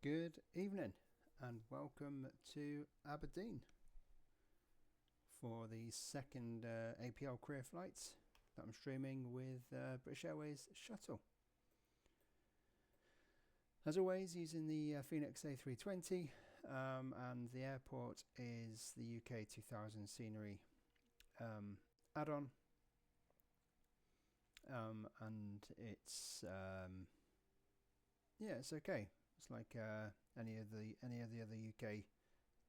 Good evening and welcome to Aberdeen for the second APL career flight that I'm streaming with British Airways Shuttle. As always, using the Phoenix A320 and the airport is the UK 2000 scenery add-on, and it's it's okay. It's like any of the other UK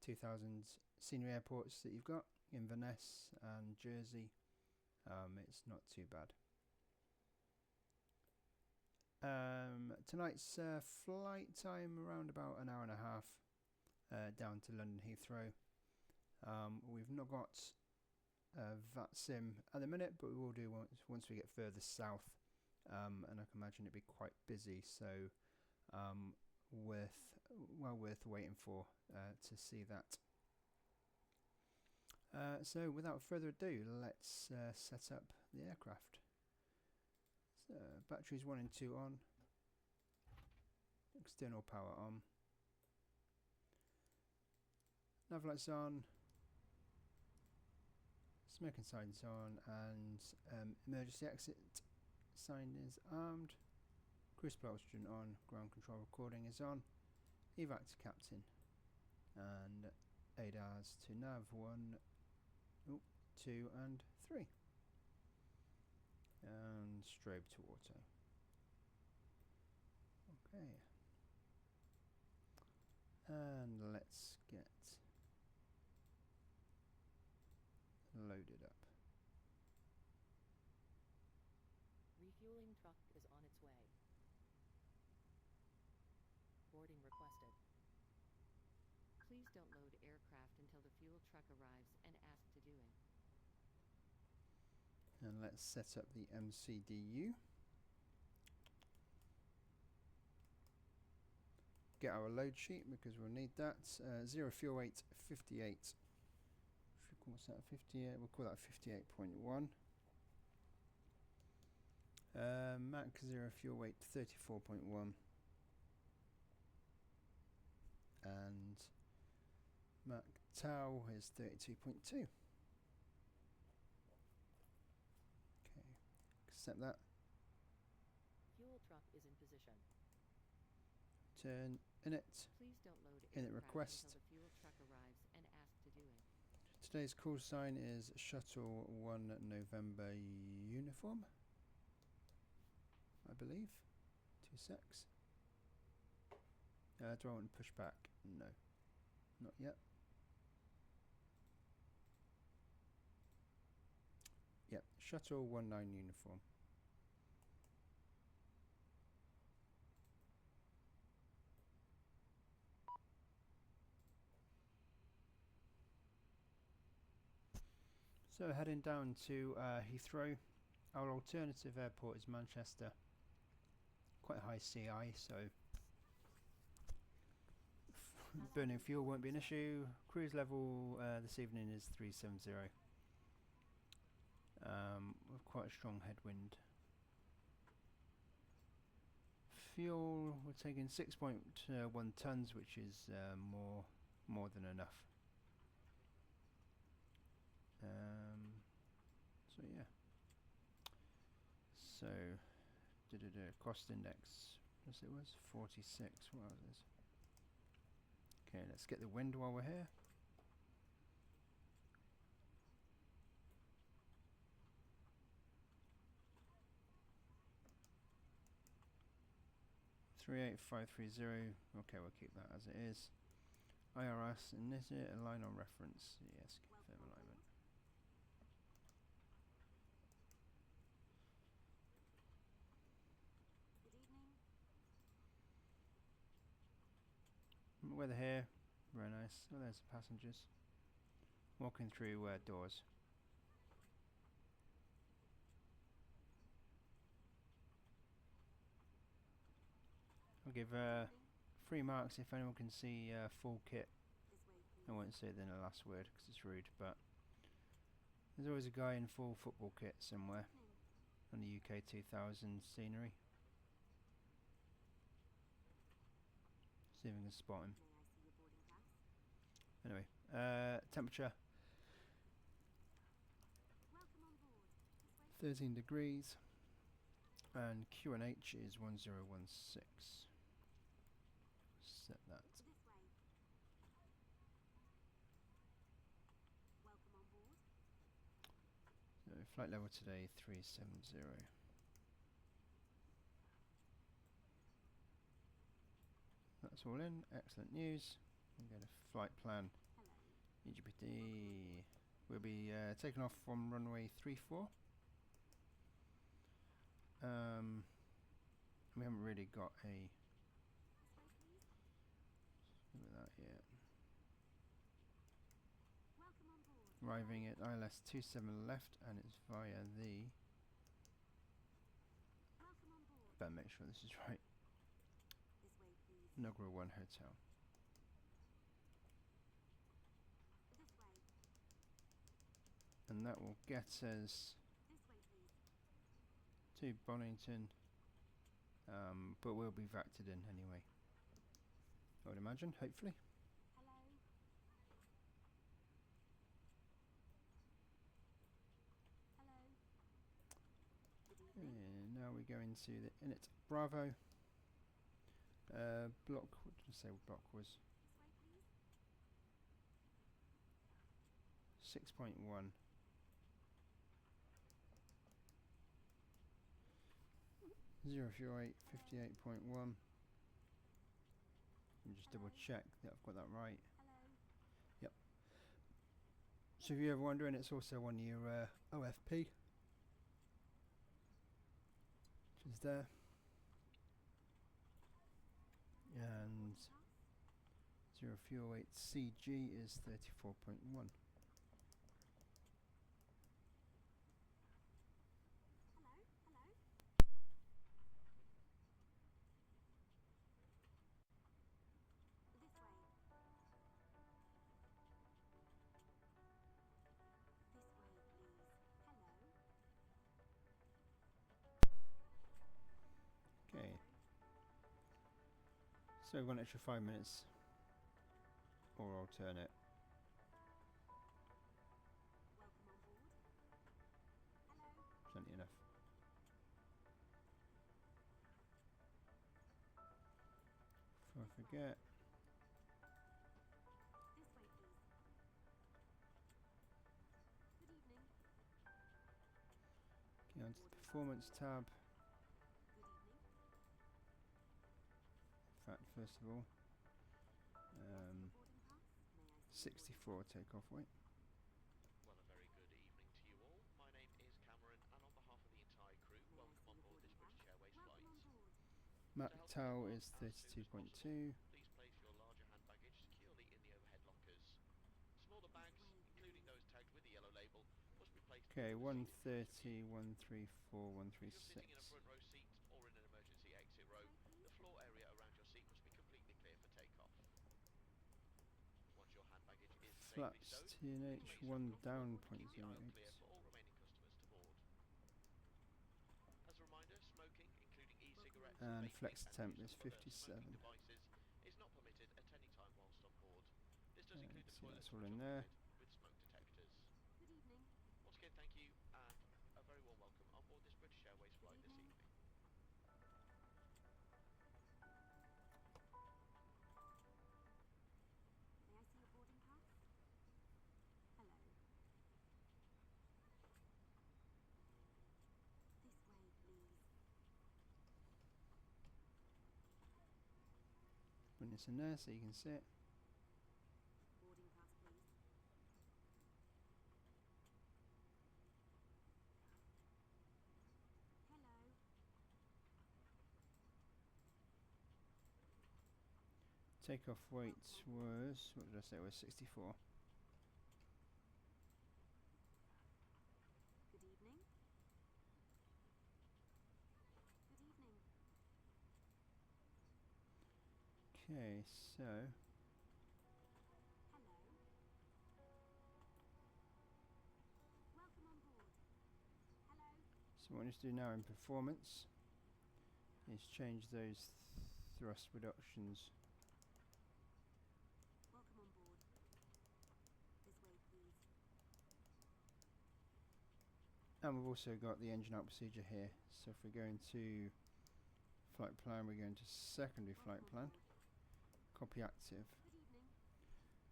2000 scenery airports that you've got, Inverness and Jersey. It's not too bad. Tonight's flight time around about an hour and a half down to London Heathrow. We've not got VATSIM at the minute, but we will do once we get further south, and I can imagine it'd be quite busy, so worth waiting for to see that. So without further ado, let's set up the aircraft. So batteries 1 and 2 on, external power on, nav lights on, smoking signs on, and emergency exit sign is armed. Cruise supply oxygen on, ground control recording is on, evac to captain, and ADAS to nav 1, 2 and 3, and strobe to auto. Okay, and let's get loaded up. Refueling truck is on its way. Boarding requested. Please don't load aircraft until the fuel truck arrives and ask to do it. And let's set up the MCDU. Get our load sheet because we'll need that. 0 fuel weight 58. What's that? 58. We'll call that 58.1. Mach 0 fuel weight 34.1. And Mach tau is 32.2. Okay, accept that. Fuel truck is in position. Turn init. Please don't load Init aircraft request. until the fuel truck arrives and ask to do it. Today's call sign is Shuttle 1 November uniform, I believe. 2 secs. Do I want to push back? No, not yet. Yep, Shuttle 19 uniform. So heading down to Heathrow. Our alternative airport is Manchester. Quite high CI, so burning fuel won't be an issue. Cruise level this evening is 370. With quite a strong headwind. Fuel, we're taking 6.1 tons, which is more than enough. So yeah. So cost index, yes, it was 46. What was this? Okay, let's get the wind while we're here. .38530. Okay, we'll keep that as it is. IRS, and is it align on reference? Yes, confirm alignment. Good evening. Weather here, very nice. Oh, there's the passengers walking through doors. I'll give 3 marks if anyone can see full kit. I won't say it in the last word because it's rude, but there's always a guy in full football kit somewhere on the UK 2000 scenery. See if we can spot him. May I see your boarding pass? Anyway, temperature Welcome on board. This way. 13 degrees, and QNH is 1016. Set that. This way. Welcome on board. So flight level today 370. That's all in. Excellent news. We get a flight plan. Hello. EGPD. We'll be taking off from runway 34. We haven't really got a This way, please. look at that yet. Welcome on board. Arriving at ILS 27 left, and it's via the. Welcome on board. Better make sure this is right. This way, please. Nogra 1 Hotel. This way. And that will get us This way, please. to Bonington, but we'll be factored in anyway. I would imagine, hopefully. Hello. Hello. Good evening. And now we go into the Init Bravo. Block, what did I say block was? This way, please. 6.1. 048, 58.1. Let me just double check that I've got that right. Hello. So if you're ever wondering, it's also on your OFP, which is there. And 048 CG is 34.1. Hello. Hello. This way. This way, please. Hello. Okay, Hello. so we've got an extra 5 minutes, or alternate. Welcome on board. Hello. Plenty enough. Before I forget, This way, please. Good evening. get onto the performance tab. Good evening. In fact, first of all, Boarding pass. May I see 64 takeoff weight. Well, a very good evening to you all. My name is Cameron, and on behalf of the entire crew, May I welcome see on your board this boarding British Airways Welcome flight. on board. Map To help us tau depart is as soon as 32.2. Please place your larger hand baggage securely in the overhead lockers. Smaller bags, including those tagged with the yellow label, must be placed Okay, into the seat 130, 134, If you're sitting in a 136. front row seat or in an emergency exit row, the floor area around your seat must be completely clear for takeoff. Once your hand baggage is safely Flaps stowed, TNH please 1 comfortable, down keep the aisle 0.08. clear for all remaining customers to board. As a reminder, smoking, including e-cigarettes, And vaping, flex and temp use is of other 57. smoking devices is not permitted at any time whilst on board. This does include the So toilets, that's all which in are there. fitted with smoke detectors. Good evening. Once again, thank you, and a very warm welcome on board this British Airways flight this evening. evening. May I see your boarding pass? Hello. This way, please. Put this in there so you can see it. Boarding pass, please. Hello. Takeoff weight was, what did I say, it was 64. Good evening. Good evening. Okay, so Hello. Welcome on board. Hello. so what I need to do now in performance is change those thrust reductions And we've also got the engine out procedure here. So if we're going to flight plan, we're going to secondary flight plan. Copy active. Good evening.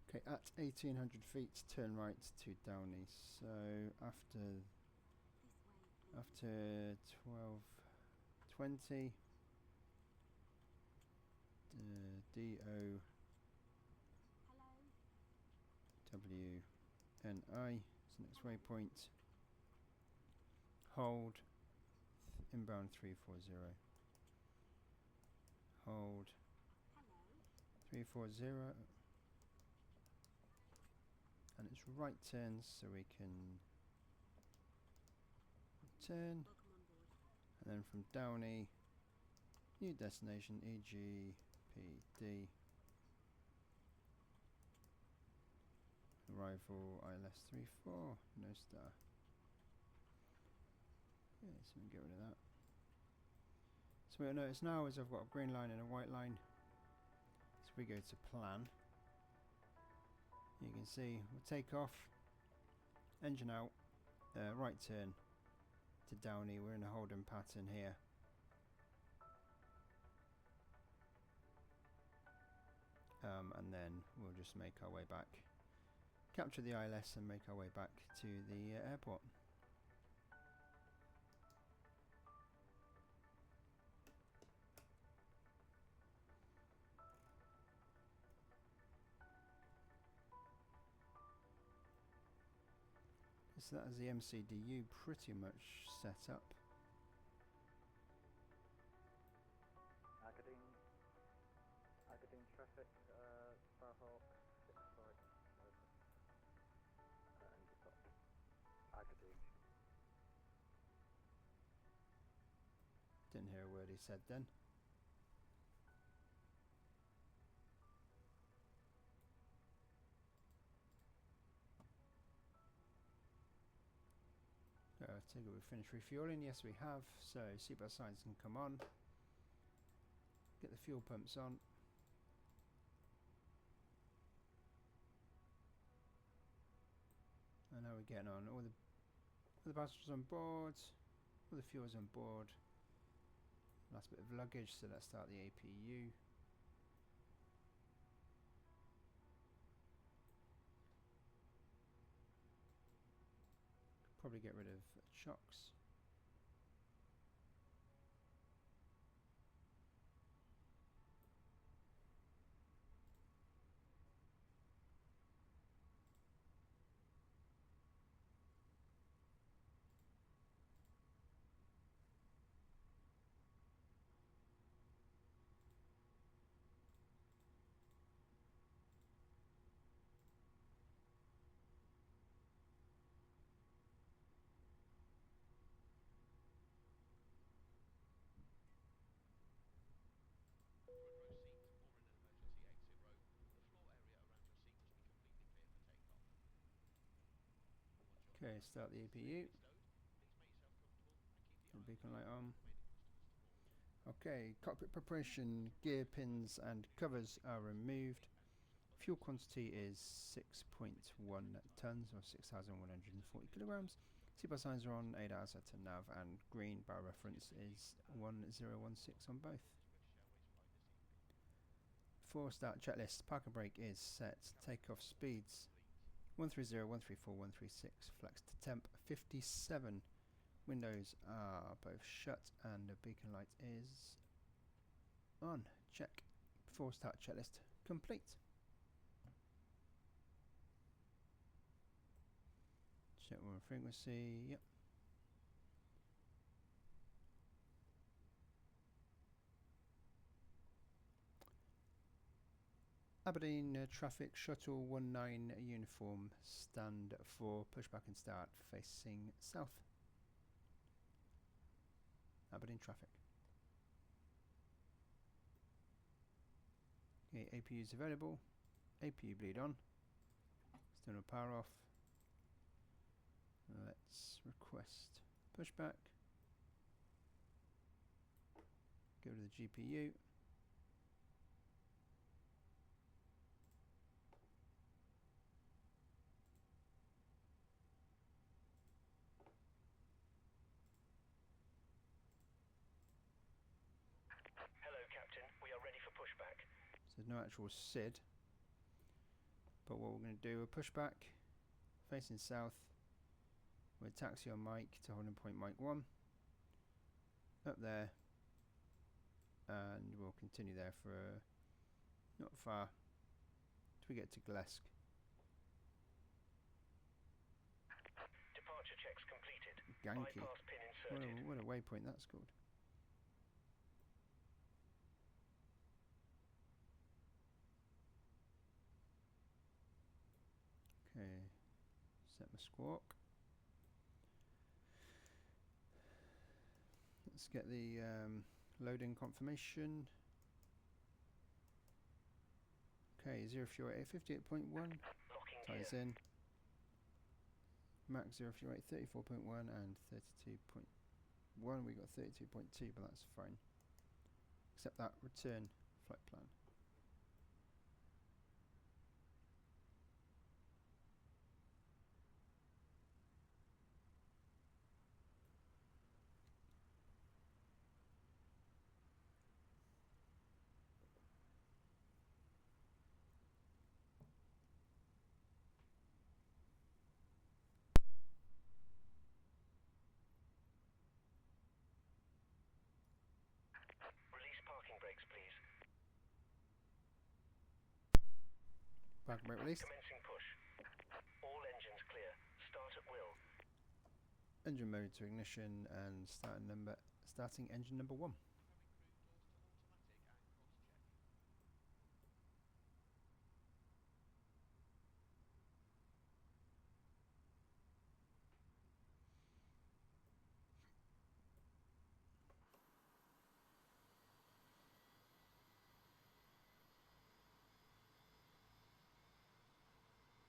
Okay, at 1800 feet, turn right to Downey. So after This way, please. 12:20, DO Hello. WNI is the next waypoint. Hold inbound 340. Hold Hello. 340. And it's right turns, so we can turn. Welcome on board. And then from Downey, new destination EGPD. Arrival ILS 34, no star. Okay, so we can get rid of that. So what you'll notice now is I've got a green line and a white line. So we go to plan. You can see we'll take off, engine out, right turn to Downey. We're in a holding pattern here. And then we'll just make our way back, capture the ILS and make our way back to the airport. So that is the MCDU pretty much set up. Aberdeen traffic, Sparhawk, 6 flights, over. And you've got Aberdeen. Didn't hear a word he said then. Take it, we finished refueling. Yes, we have. So seatbelt signs can come on. Get the fuel pumps on. And how we're getting on. All the passengers on board. All the fuel's on board. Last bit of luggage. So let's start the APU. Probably get rid of shocks. Okay, start the APU. The beacon light on. Okay, cockpit preparation, gear pins and covers are removed. Fuel quantity is 6.1 tons or 6,140 kilograms. Seatbelt signs are on, 8 hours at a nav, and green bar reference is 1016 on both. 4 start checklist. Park and brake is set. Takeoff speeds 130, 134, 136. Flex to temp 57. Windows are both shut and the beacon light is on. Check. 4 start checklist complete. Check one frequency. Yep. Aberdeen traffic shuttle 19 uniform stand for pushback and start facing south. Aberdeen traffic. Okay, APU is available. APU bleed on. External power off. Let's request pushback. Go to the GPU. So there's no actual SID. But what we're going to do, we'll push back, facing south. We'll taxi on Mike to holding point Mike 1. Up there. And we'll continue there for not far till we get to Glesk. Departure checks completed. Ganky. Bypass pin inserted. What a waypoint that's called. Okay, set my squawk. Let's get the loading confirmation. Okay, 0 fuel 58.1 Locking ties gear. in. Max 0 fuel 34.1 and 32.1. We got 32.2, but that's fine. Except that return flight plan. Release parking brakes, please. Parking brake released. Commencing push. All engines clear. Start at will. Engine mode to ignition and starting engine number 1.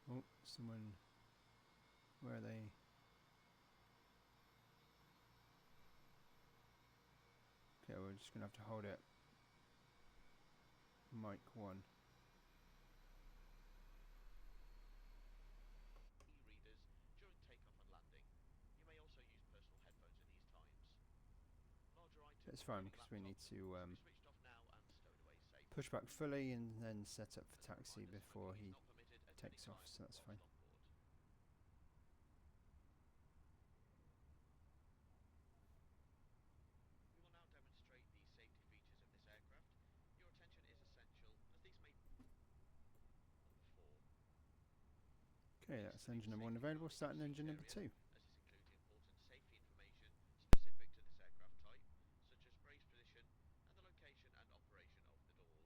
Oh, someone. Where are they? Okay, we're just gonna have to hold it. Mic 1. E-readers during takeoff and landing. You may also use personal headphones at these times. Larger items, It's fine including because we need laptops, to must be switched off now and stowed away safely. push back fully and then set up for As a taxi reminder, before smoking he is not permitted at takes any off, time so that's fine. whilst on board. We will now demonstrate the safety features of this aircraft. Your attention is essential as these may number 4. Okay, that's engine number 1 available. Starting engine number 2. As this includes important safety information specific to this aircraft type, such as brace position and the location and operation of the doors.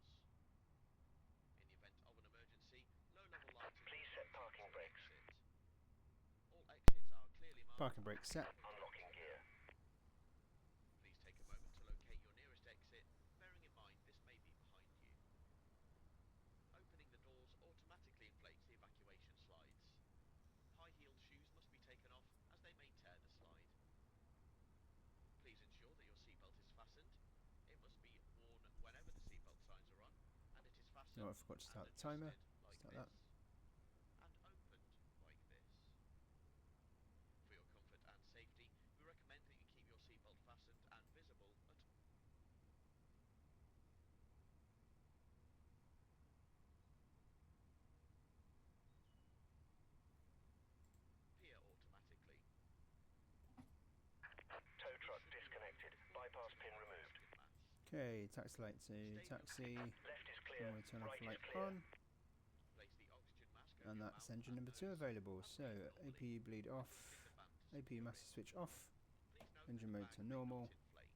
In the event of an emergency, low-level lighting Please will set guide you parking to the brakes. exit. All exits are clearly marked. Parking brake set. Unlocking gear. Please take a moment to locate your nearest exit, bearing in mind this may be behind you. Opening the doors automatically inflates the evacuation slides. High-heeled shoes must be taken off as they may tear the slide. Please ensure that your seatbelt is fastened. It must be worn whenever the seatbelt signs are on, and it is fastened No, I forgot to start and the timer. adjusted like Start this, that. and opened like this. For your comfort and safety, we recommend that you keep your seatbelt fastened and visible at appear automatically. Tow truck disconnected. Bypass pin removed. Okay, taxi light to taxi. Left is clear. And we'll turn off Right light is clear. on. Place the oxygen mask over And your that's mouth engine and number 2 nose, available. and So breathe normally. APU bleed off. Removing the band to APU secure master it. switch off. Please note Engine that the mode bag to may not normal. inflate.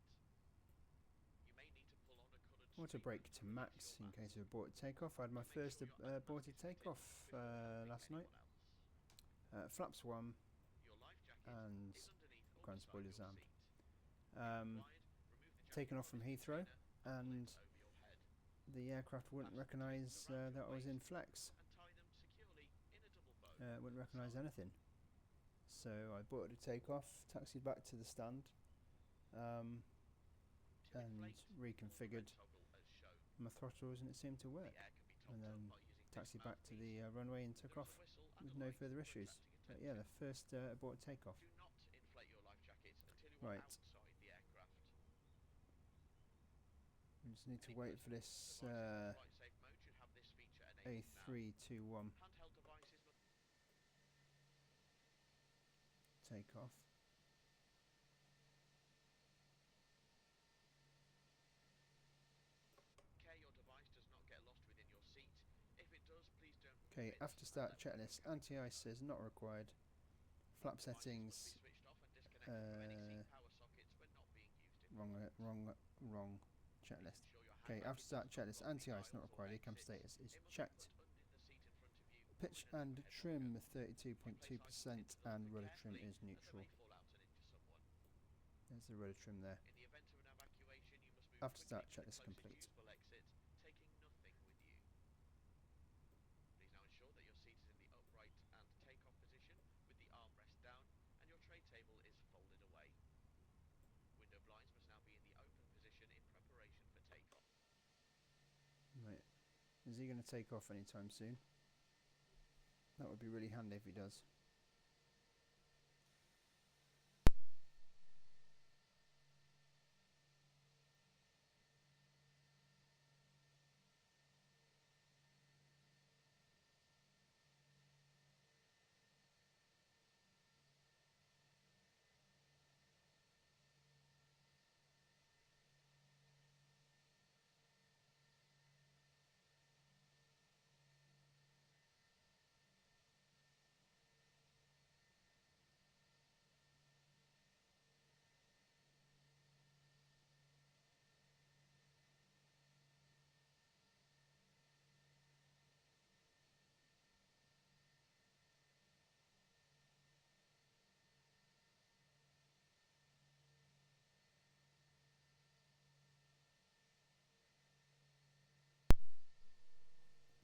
You may need to pull on a coloured Auto string brake to release max your in case mask. of aborted takeoff. I had my Make first sure your aborted automatic is takeoff fitted before helping last night. anyone else. Flaps 1 Your life jacket and is underneath or ground beside spoilers your armed. seat. If Um, required, remove the taken jacket off from its Heathrow, container and pull and it over your head. the aircraft wouldn't Fasten recognise straps around that your I was in waist flex. and tie them securely in a double bow. Wouldn't at the recognise side. anything. So I boarded a takeoff, taxied back to the stand, To and inflate, pull the red reconfigured toggle as shown. my throttles, and it seemed to The work. air can be And topped up then by using this taxied back to mouthpiece. the runway and took There is off a whistle and with a no light further for issues. attracting But yeah, the attention. first aborted takeoff. Do not inflate your life jacket until you Right. are outside the aircraft. We just need to Any wait for personal this devices in flight safe mode A321 Handheld devices must take off. care your device does not get lost within your seat. If it does, please don't Okay, remove it after and start let the checklist, mechanic anti-ice says not required. Flap Devices must settings, be switched off and disconnected from any seat power sockets when not being used. wrong checklist. Ensure your Okay, handbag after is start not checklist, locked anti-ice not dials or required, ECAM exits. status is It must be checked. put underneath the seat in front of you or Pitch in a and zip-head trim pocket. 32.2% Place items into the and locker rudder trim carefully, is as they neutral. may fall out and injure someone. There's the rudder trim there. In the event of an evacuation, you must move After quickly start to the checklist closest complete. usable exit, taking nothing with you. Please now ensure that your seat is in the upright and take-off position with the armrest down and your tray table is folded away. Window blinds must now be in the open position in preparation for take-off. Right. Is he going to take off anytime soon? That would be really handy if he does.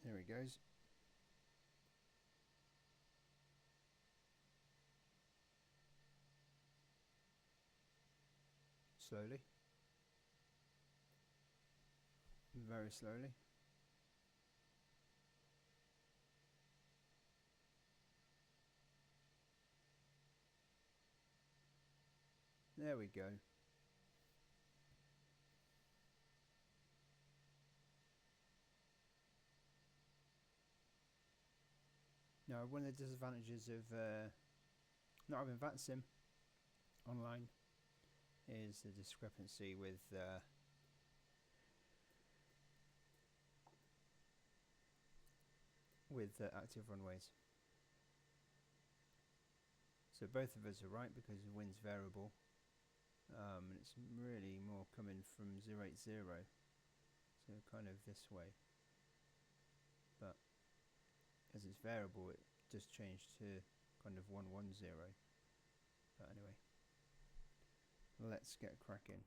There he goes. Slowly. Very slowly. There we go. Now, one of the disadvantages of not having VATSIM online is the discrepancy with active runways. So both of us are right because the wind's variable, and it's really more coming from 080, so kind of this way. But as it's variable, it does change to kind of 110. But anyway, let's get cracking.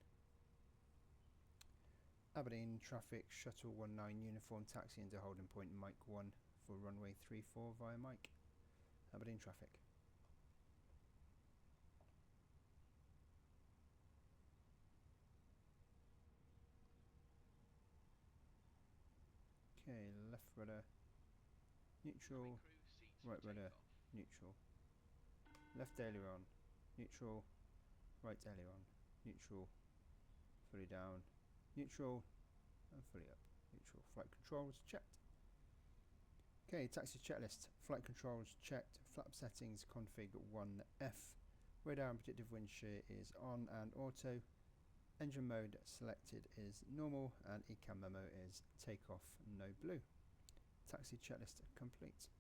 Aberdeen traffic, Shuttle 19 uniform taxi into holding point Mike 1 for runway 34 via Mike. Aberdeen traffic. Okay, left rudder, neutral, right rudder, neutral. Left aileron, neutral, right aileron, neutral, fully down, neutral, and fully up, neutral. Flight controls checked. Okay, taxi checklist. Flight controls checked. Flap settings config 1F. Radar and predictive wind shear is on and auto. Engine mode selected is normal, and ECAM memo is takeoff no blue. Taxi checklist complete.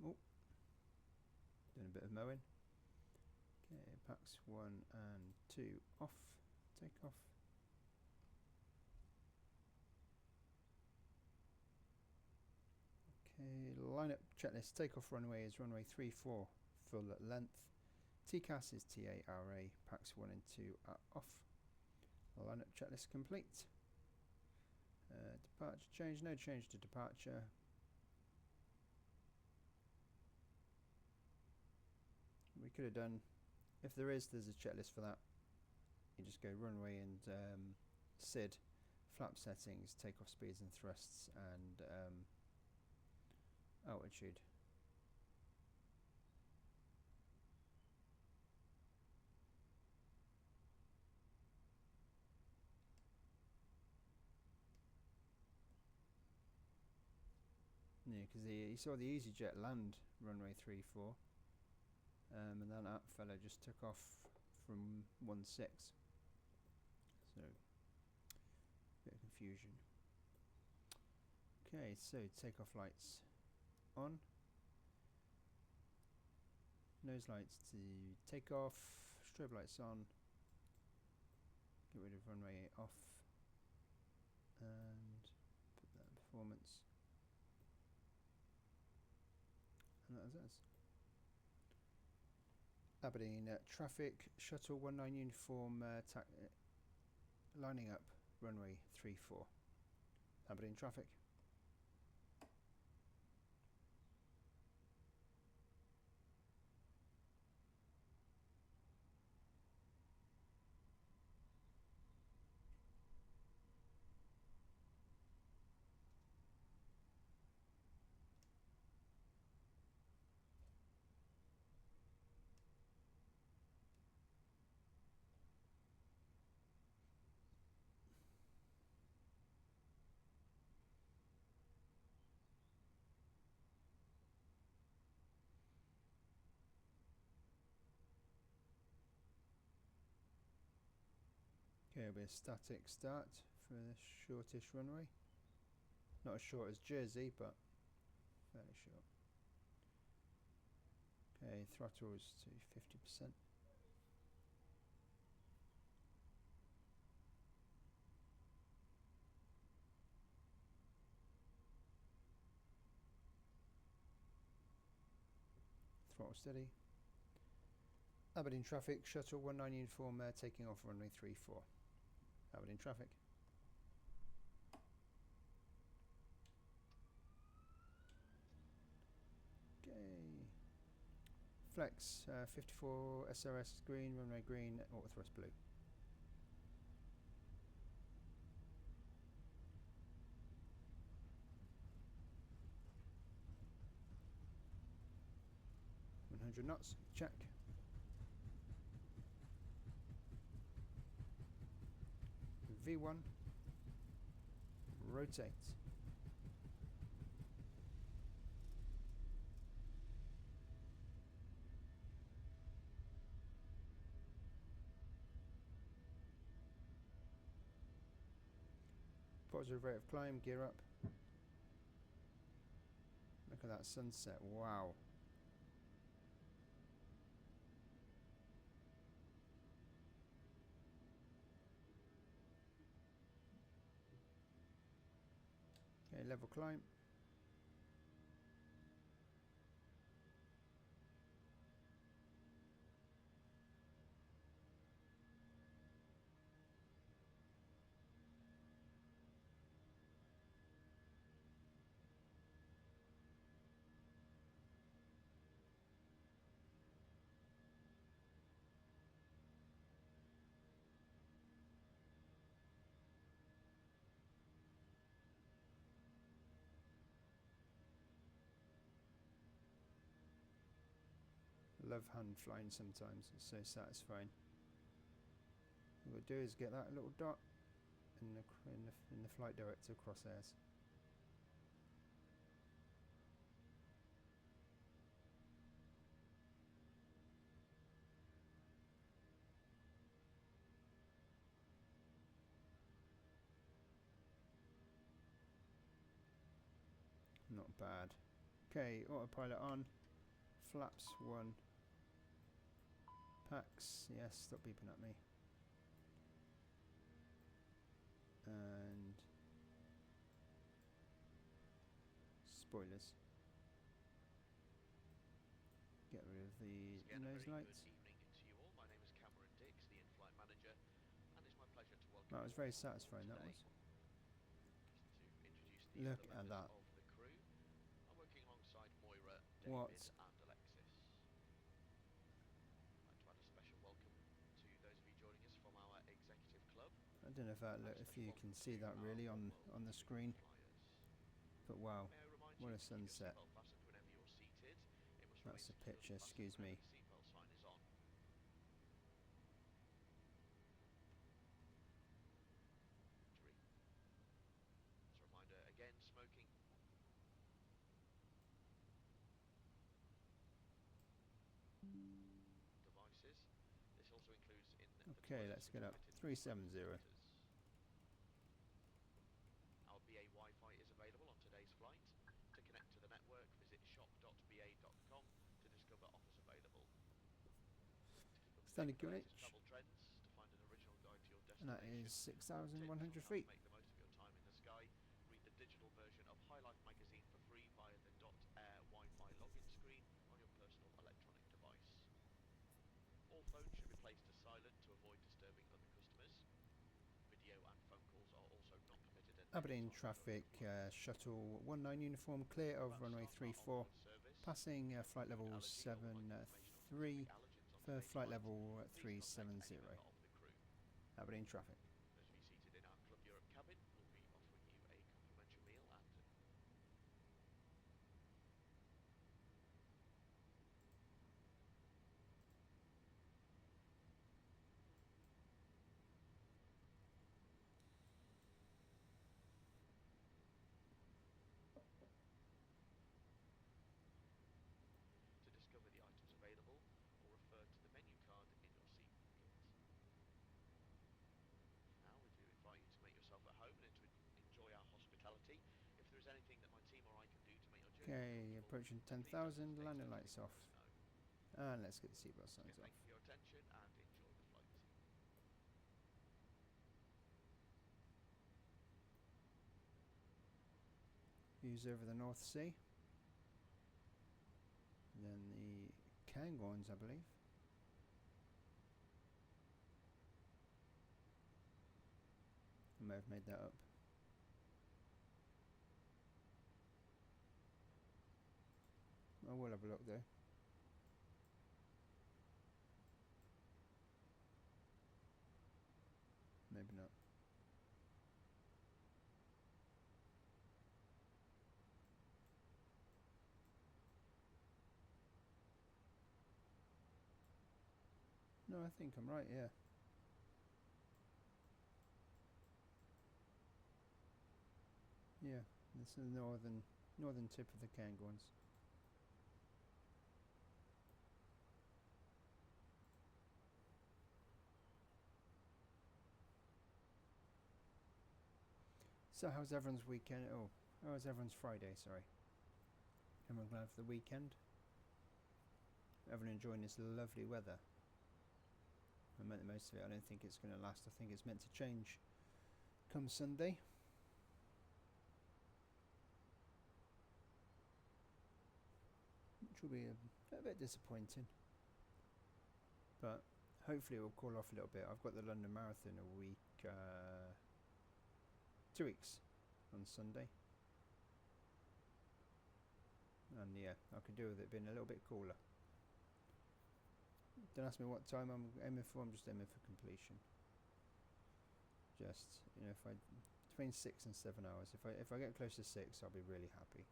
Oh, doing a bit of mowing. Okay, packs 1 and 2 off. Take off. Okay, lineup checklist. Takeoff runway is runway 34 full length. TCAS is TARA. Packs 1 and 2 are off. Lineup checklist complete. Departure change. No change to departure. We could have done, if there's a checklist for that. You just go runway and SID, flap settings, takeoff speeds and thrusts, and altitude. Yeah, because you saw the EasyJet land runway 34, and then that fella just took off from 16. So, bit of confusion. Okay, so takeoff lights on. Nose lights to take off. Strobe lights on. Get rid of runway off. And put that in performance. And that is us. Aberdeen traffic, Shuttle 19 uniform lining up runway 34. Aberdeen traffic. Okay, it'll be a static start for the shortish runway. Not as short as Jersey, but fairly short. Okay, throttles to 50%. Throttle steady. Aberdeen traffic, Shuttle 19 uniform taking off runway 34. Aberdeen traffic. Okay. Flex 54 SRS green, runway green, auto thrust blue. Knots, check. V1, rotate. Positive rate of climb, gear up. Look at that sunset, wow. Okay, level climb. Love hand flying sometimes, it's so satisfying. What we'll do is get that little dot in the flight director crosshairs. Not bad. Okay, autopilot on. Flaps 1. Packs, yes, stop beeping at me. And spoilers. Get rid of the nose lights. Good evening to you all. My name is Cameron Dix, the in-flight manager, and it's my pleasure to welcome That was very satisfying, that was. To introduce the Look other at members that. of the crew. I'm working alongside Moira, What? David, and Alexis. I'd like to add a special welcome to those of you joining us from our executive club. I don't know if that if you can see that really on the screen, but wow, May I remind what you a to keep your sunset. seatbelt fastened whenever you're seated. It must That's a remain picture, securely excuse fastened me. whenever the seatbelt sign is on. As a reminder, again, smoking Okay, let's get up. 370. Our BA Wi-Fi is available on today's flight. To connect to the network, visit shop.ba.com to discover offers available. Standard Check the QNH. latest travel trends to find an original guide to your And that destination. is Tips on 6,100 how to feet. make the most of your time in the sky. Read the digital version of High Life magazine for free via the .air Wi-Fi login screen on your personal electronic device. All phones should be placed to silent to avoid disturbing other customers. Video and phone calls are also not permitted at Aberdeen any time traffic, during the flight. shuttle 19 uniform, clear of About runway to start our 34. onboard service. Passing If flight you have level food allergy or would like information on 73 specific allergens on for today's flight flight, level please contact 370. any member of the crew. Aberdeen traffic. Those of you seated in our Club Europe cabin will be offering you a complimentary meal at to discover the items available or refer to the menu card in your seat pocket. Now we do invite you to make yourself at home and to enjoy our hospitality. If there is anything that my team or I can do to make your journey Okay, comfortable, approaching then please don't 10,000, hesitate landing to lights let off. us know. And let's get the seatbelt Again, signs off. thank you for your attention and enjoy the flight. Views over the North Sea. And then the Cairngorms, I believe. I may have made that up. I will have a look though. Maybe not. No, I think I'm right, yeah. Yeah, this is the northern tip of the Cairngorms. So how's everyone's weekend? Oh, how's everyone's Friday, sorry. Everyone glad for the weekend? Everyone enjoying this lovely weather? I made the most of it. I don't think it's going to last. I think it's meant to change come Sunday. Which will be a bit disappointing. But hopefully it will cool off a little bit. I've got the London Marathon a week, 2 weeks on Sunday. And yeah, I could do with it being a little bit cooler. Don't ask me what time I'm aiming for, I'm just aiming for completion. Just, you know, between 6 and 7 hours. If I get close to 6, I'll be really happy.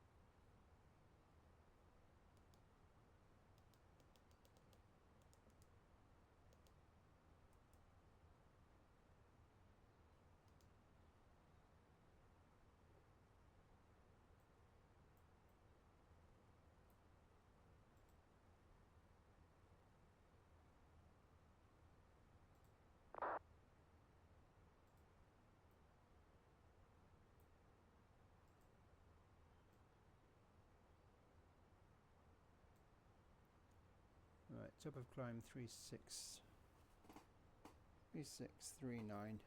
Right, top of climb 3639.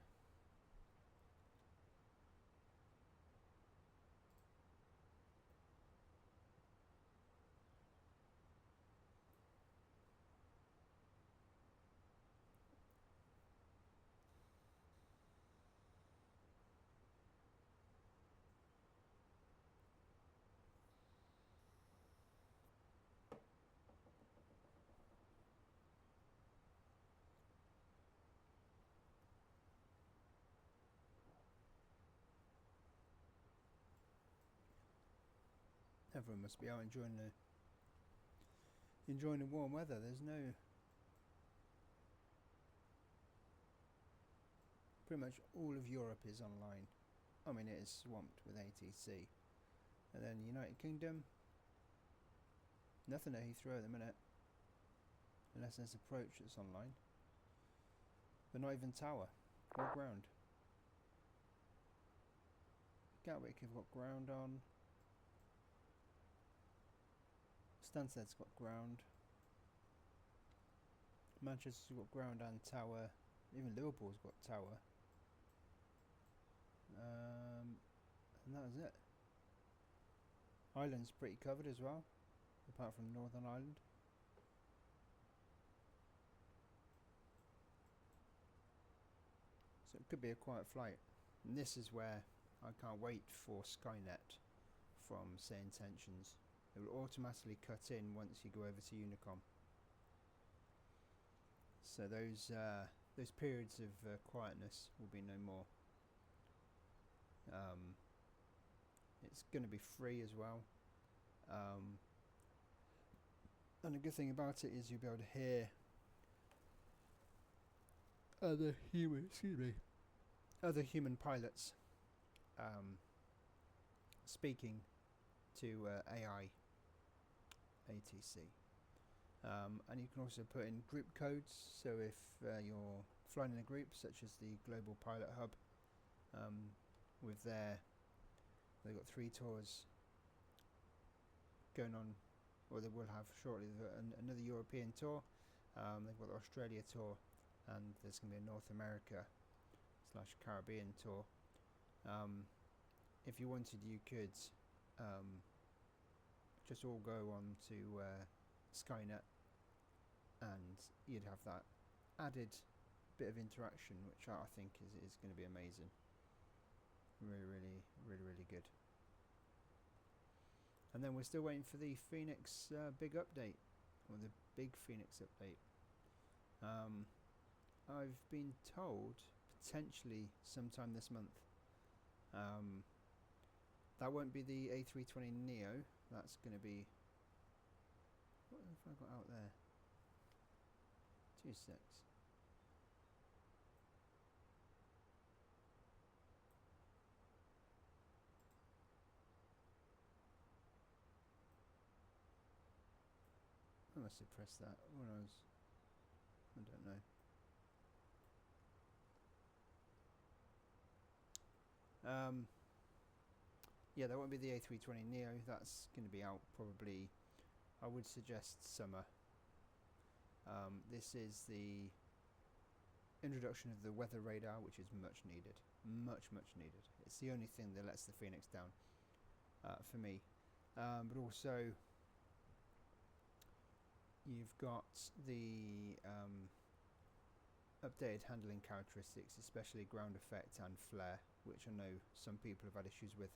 Everyone must be out enjoying the warm weather. There's no... Pretty much all of Europe is online. I mean, it is swamped with ATC. And then United Kingdom, nothing at Heathrow at the minute. Unless there's Approach that's online. but not even tower or ground. Gatwick have got ground on. Stansted's got ground. Manchester's got ground and tower. Even Liverpool's got tower. And that was it. Ireland's pretty covered as well, apart from Northern Ireland. So it could be a quiet flight. And this is where I can't wait for Skynet from Say Intentions. It will automatically cut in once you go over to Unicom. So those periods of quietness will be no more. It's going to be free as well. And the good thing about it is you'll be able to hear other human pilots speaking to AI ATC. And you can also put in group codes, so if you're flying in a group such as the Global Pilot Hub, with they've got 3 tours going on, or they will have shortly, another European tour, they've got the Australia tour, and there's going to be a North America / Caribbean tour. If you wanted, you could just all go on to Skynet, and you'd have that added bit of interaction, which I think is going to be amazing. Really good. And then we're still waiting for the Phoenix big update, or the big Phoenix update. I've been told potentially sometime this month. That won't be the A320neo. That's going to be... What have I got out there? 2 secs. I must have pressed that when I was... I don't know. Yeah, that won't be the A320neo. That's going to be out probably, I would suggest, summer. This is the introduction of the weather radar, which is much needed. Much needed. It's the only thing that lets the Phoenix down for me. But also, you've got the updated handling characteristics, especially ground effect and flare, which I know some people have had issues with.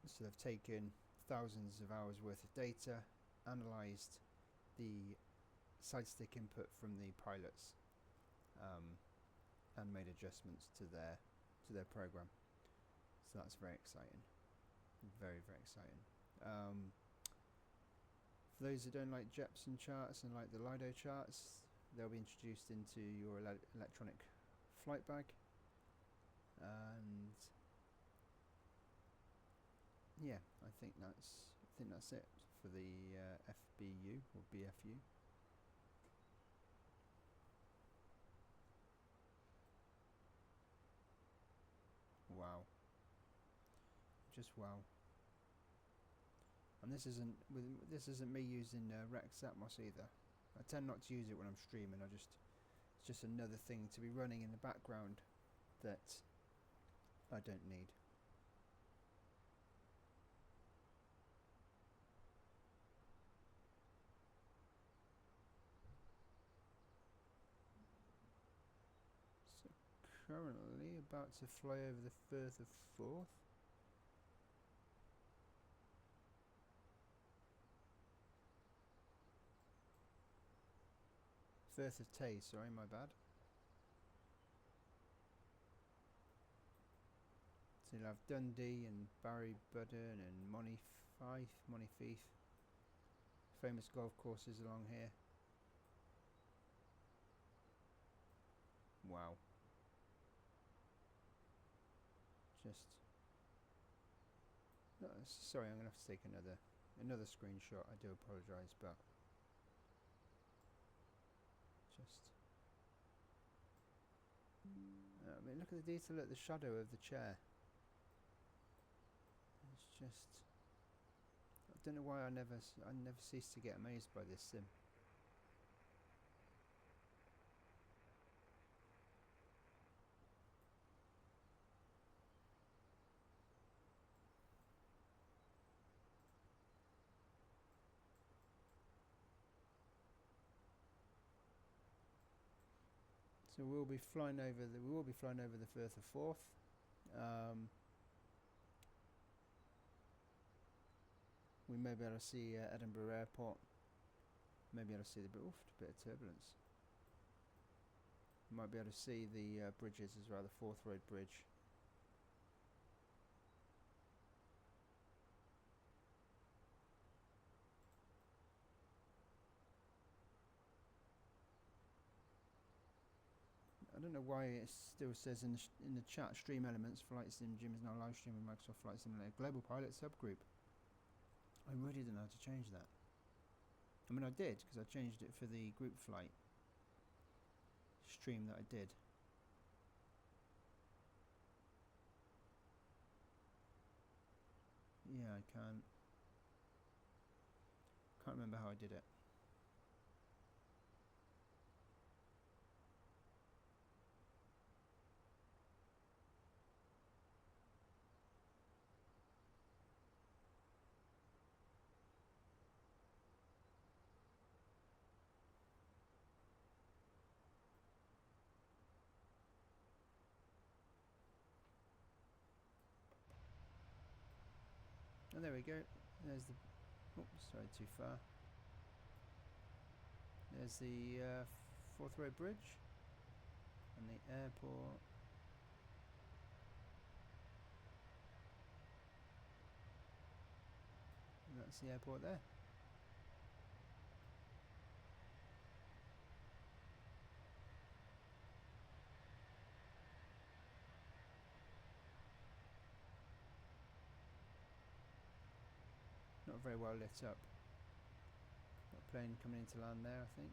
So they've taken thousands of hours worth of data, analysed the side stick input from the pilots, and made adjustments to their program. So that's very exciting. Very exciting. For those who don't like Jepson charts and like the Lido charts, they'll be introduced into your electronic flight bag. And yeah, I think that's it for the FBU or BFU. Wow. Just wow. And this isn't me using Rex Atmos either. I tend not to use it when I'm streaming. It's just another thing to be running in the background that I don't need. So currently about to fly over the Firth of Forth. Firth of Tay, sorry, my bad. So you'll have Dundee and Barry Budden and Montefieth, famous golf courses along here. Wow. Sorry, I'm gonna have to take another screenshot. I do apologise, but just mean, look at the detail at the shadow of the chair. It's just, I don't know why I never cease to get amazed by this sim. So we will be flying over the Firth of Forth. We may be able to see Edinburgh Airport. Maybe able to see the bit of turbulence. Might be able to see the bridges as well, the Forth Road Bridge. I don't know why it still says in the chat, stream elements, Flight Sim Jim is now live streaming Microsoft Flight Simulator Global Pilot subgroup. I really don't know how to change that. I mean, I did, because I changed it for the group flight stream that I did. Yeah, I can't remember how I did it. And there we go. There's the. Oops, sorry, too far. There's the Forth Road Bridge and the airport. And that's the airport there. Not very well lit up. Got a plane coming into land there, I think.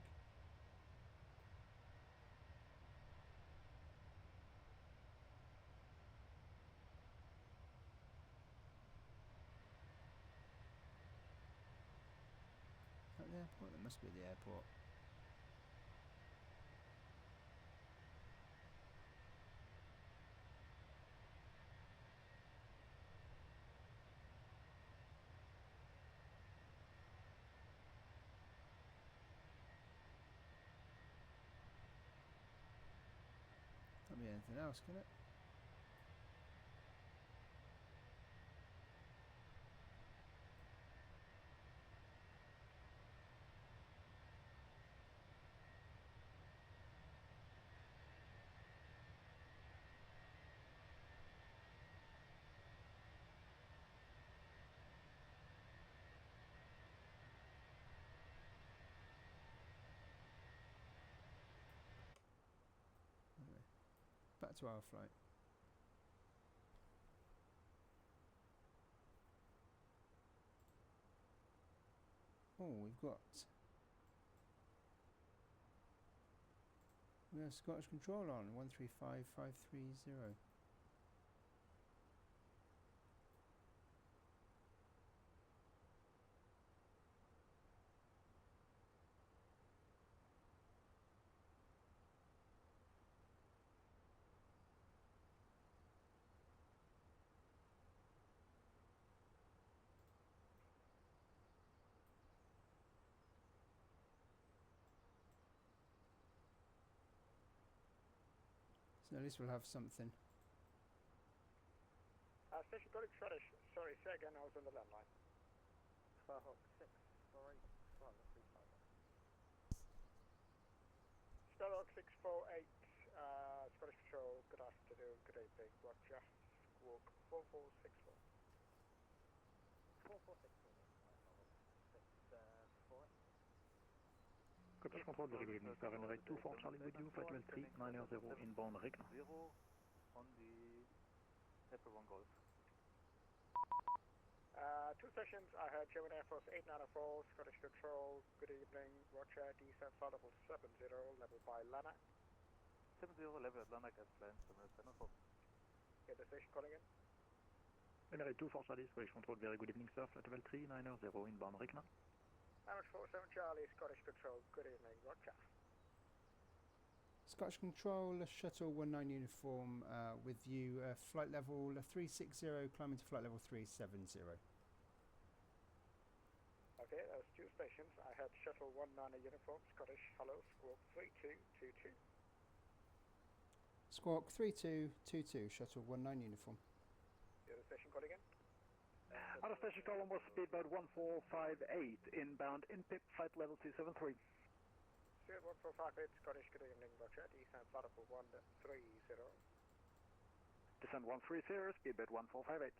Is that the airport? That must be the airport. Can't be anything else, can it? Anyway, back to our flight. Oh, we have Scottish Control on 135530. So at least we'll have something. Station Code Scottish. Sorry, say again, I was on the landline. Skyhawk 648. Skyhawk 648. Scottish Patrol, good afternoon, good evening, Roger. Squawk 4464. 4464. Scottish Control, very good evening. Star Runway 24 Charlie with you, Flight level 3900 inbound Regna. On the Pepper 1 Golf. Two sessions, I heard German Air Force 894, Scottish Control, good evening, Roger, descent flight level 70, level by Lanark. 70 level Atlanta as planned, Center. Get the station calling in. Emirate 24 Charlie, Scottish Control, very good evening, sir. Flight level 390 inbound Regna. Average 47 Charlie, Scottish Control, good evening, roger. Scottish Control, Shuttle 19 uniform with you, flight level 360, climbing to flight level 370. Okay, there's two stations. I had Shuttle 19 uniform, Scottish, hello, squawk 3222. Squawk 3222, Shuttle 19 uniform. The other station calling in. Out of station column was speedbird 1458 inbound in PIP, flight level 273. Stuart 1458, Scottish, good evening, roger. Descent flight level 130. Descent 130, speedbird 1458.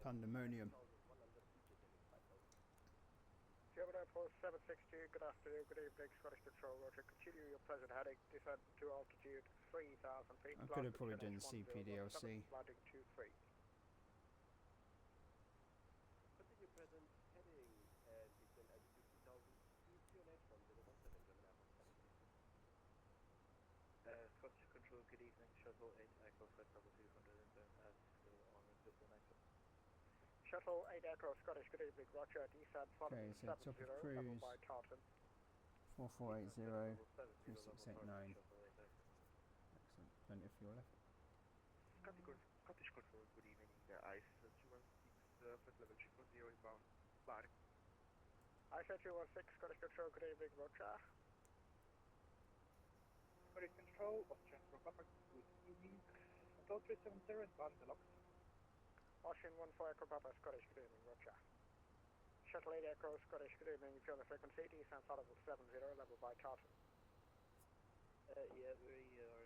Pandemonium. German Airport 762, good afternoon, good evening, Scottish Control, roger. Continue your present heading, descent to altitude 3,000 feet. I could have probably done CPDLC. Landing 23. Continue present heading and descend altitude 3,000 feet, QNH 1017, German Airport 762. Scottish Control, good evening, Shuttle 8 Echo, flight level 200 inbound at still on with the night. Shuttle 8 Echo, Scottish, good evening, roger. Descent flight Okay, level so top of 70, level cruise. by Tartan. 4480, 3689. Excellent, plenty of fuel left. Scottish Control, good evening, ICE 216, flight level 340 inbound, bar. I said 216, Scottish Control, good evening, roger. Scottish Control, Austrian for Papa, good evening, Control 370 inbound Deluxe. Austrian 14 Echo Papa, Scottish, good evening, roger. Shuttle 8 Echo, Scottish, good evening, if you're on the frequency, descent flight level 70, level by Tartan. Yeah, we are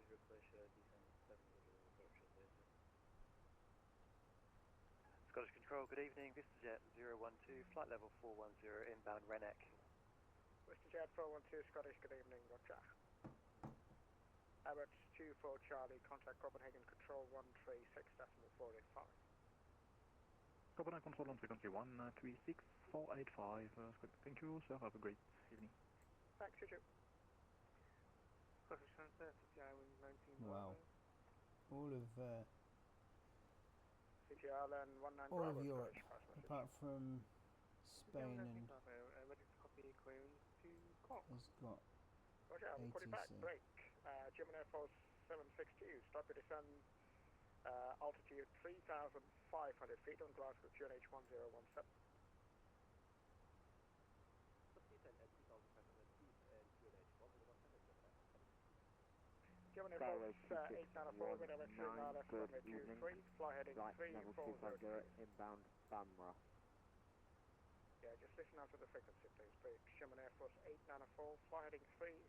request descent 70 approaches later. Scottish Control, good evening, EasyJet 012, flight level 410 inbound Renneck. EasyJet 412, Scottish, good evening, roger. Abbott 24 Charlie, contact Copenhagen Control 136.485. Copenhagen Control on frequency 136485. Thank you, sir. Have a great evening. Thanks, you too. Scottish Sunset, CPI 19. Wow. All of CTR then 19 all Bravo, of Europe, Scottish, pass message. apart from Spain, and ready to copy clearance to call. has got Roger, I'm calling back, ATC. break. German Air Force 762, start to descend altitude 3,500 feet on Glasgow QNH 1017. Descend at 3,500 feet and QNH 1017, German Airport 762. German Air Force 894, with direction left runway 23, fly heading 340 inbound Bamra. Yeah, just listen out to the frequency, please. Break. German Air Force 894, fly heading 340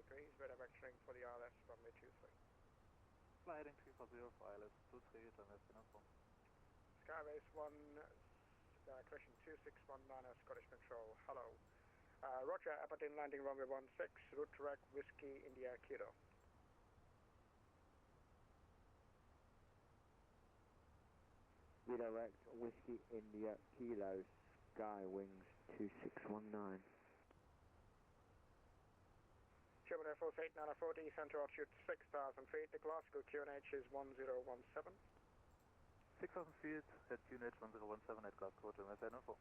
degrees, with direction for the RS runway 23. Fly heading 340 for ILS 23, German Airport. Skyways 1, correction 2619, Scottish Control, hello. Roger, Aberdeen landing runway 16, route direct Whiskey India Kilo. Redirect Whiskey India Kilo, Sky Wings 2619. German Air Force 894, descent to altitude 6,000 feet, the Glasgow QNH is 1017. 6,000 feet at QNH 1017 at Glasgow, German Airport.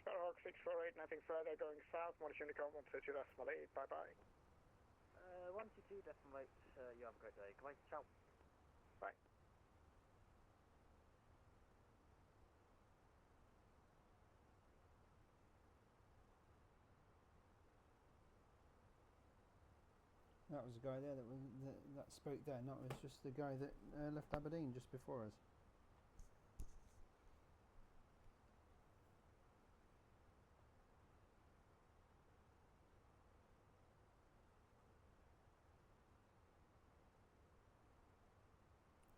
Sparrowhawk 648, nothing further, going south, Monitor Unicom 122.8, bye bye. 122.8, you have a great day. Goodbye, ciao. Bye. That was the guy there that spoke there. Not it was just the guy that left Aberdeen just before us.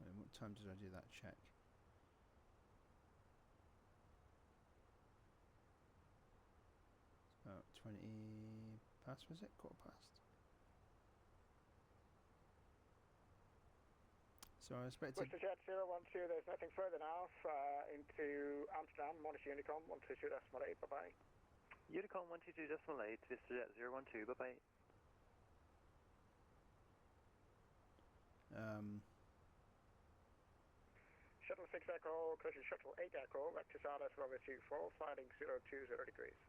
And what time did I do that check? It's about 20 past, was it? Quarter past? So I expected. EasyJet 012, there's nothing further now. Into Amsterdam, Monitor Unicom 122.8, bye-bye. Unicom 122.8, EasyJet 012, bye-bye. Shuttle 6 Echo, collision Shuttle 8 Echo, vectors RS runway 24, sliding 020 degrees.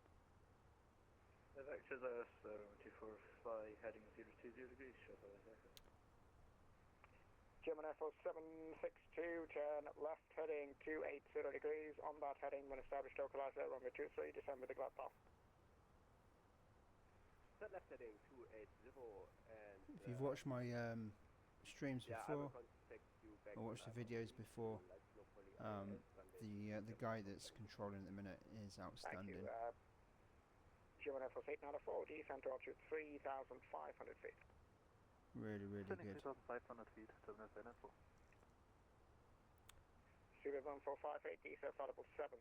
Vectors RS 24, fly heading 020 degrees, Shuttle 8 Echo. German Air Force 762, turn left heading 280 degrees. On that heading, when established localizer, runway 23, descend with the glide path. Set left heading 280 and... If you've watched my streams yeah, I will before, contact you back or watched the videos before, the guy that's controlling at the minute is outstanding. Thank you. German Air Force 894, descend to altitude 3,500 feet. Really, really good. 3,500 feet, German Air Force 894. Studio 1458, descent flight level 70.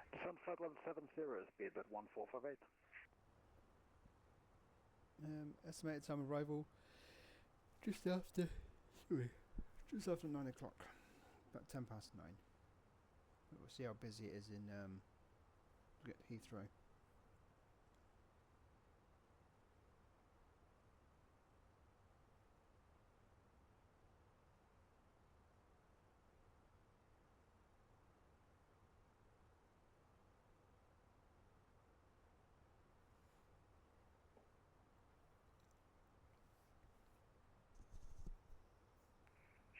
Descent flight level 70, speed at 1458. Estimated time of arrival just after 9 o'clock, about 10 past 9. We'll see how busy it is in Heathrow.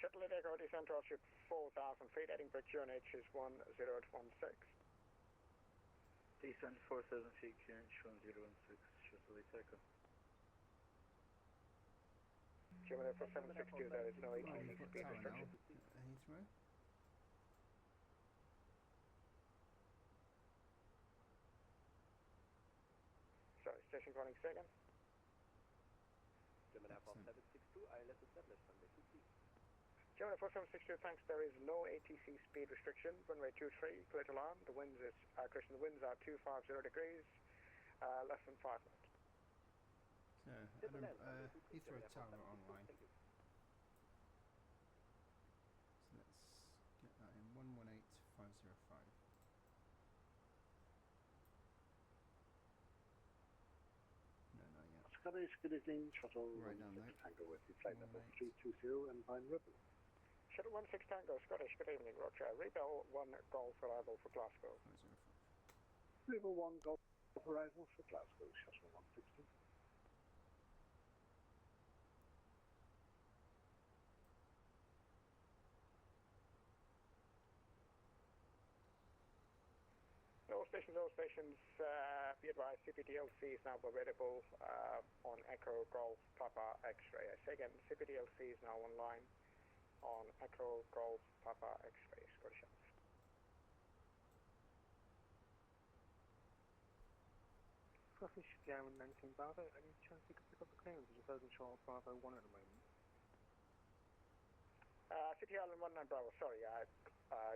Shuttle Echo, descent to altitude 4,000 feet, Edinburgh QNH is 1016. Descent 4,000 feet, QNH 1016, Shuttle 8 Echo. German Air Force 762, there is no ATC speed restriction. Heathrow. Sorry, station calling second. German Air Force 762, ILS established, runway 23. German Air Force 762, thanks, there is no ATC speed restriction. Runway 23, clear to land. The winds is, the winds are 250 degrees, less than 5 knots. So, Heathrow Tower online. Thank you. So let's get that in 118505. No, not yet. Scottish, good evening, Shuttle Right down 16 there. Tango with you, flight level 18. 320 and Pine Ribbon. Shuttle 16 Tango, Scottish, good evening, Roger. Rebel 1 Golf arrival for Glasgow. 505. River 1 Golf arrival for Glasgow, Shuttle 116. All stations, be advised, CPDLC is now available on Echo Golf Papa X-ray. I say again, CPDLC is now online on Echo Golf Papa X-ray, Scottish Airways. Scottish Sierra 19 Bravo, any chance you could pick up the clearance? I just heard in short Bravo 1 at the moment. City Island 19 Bravo, sorry, I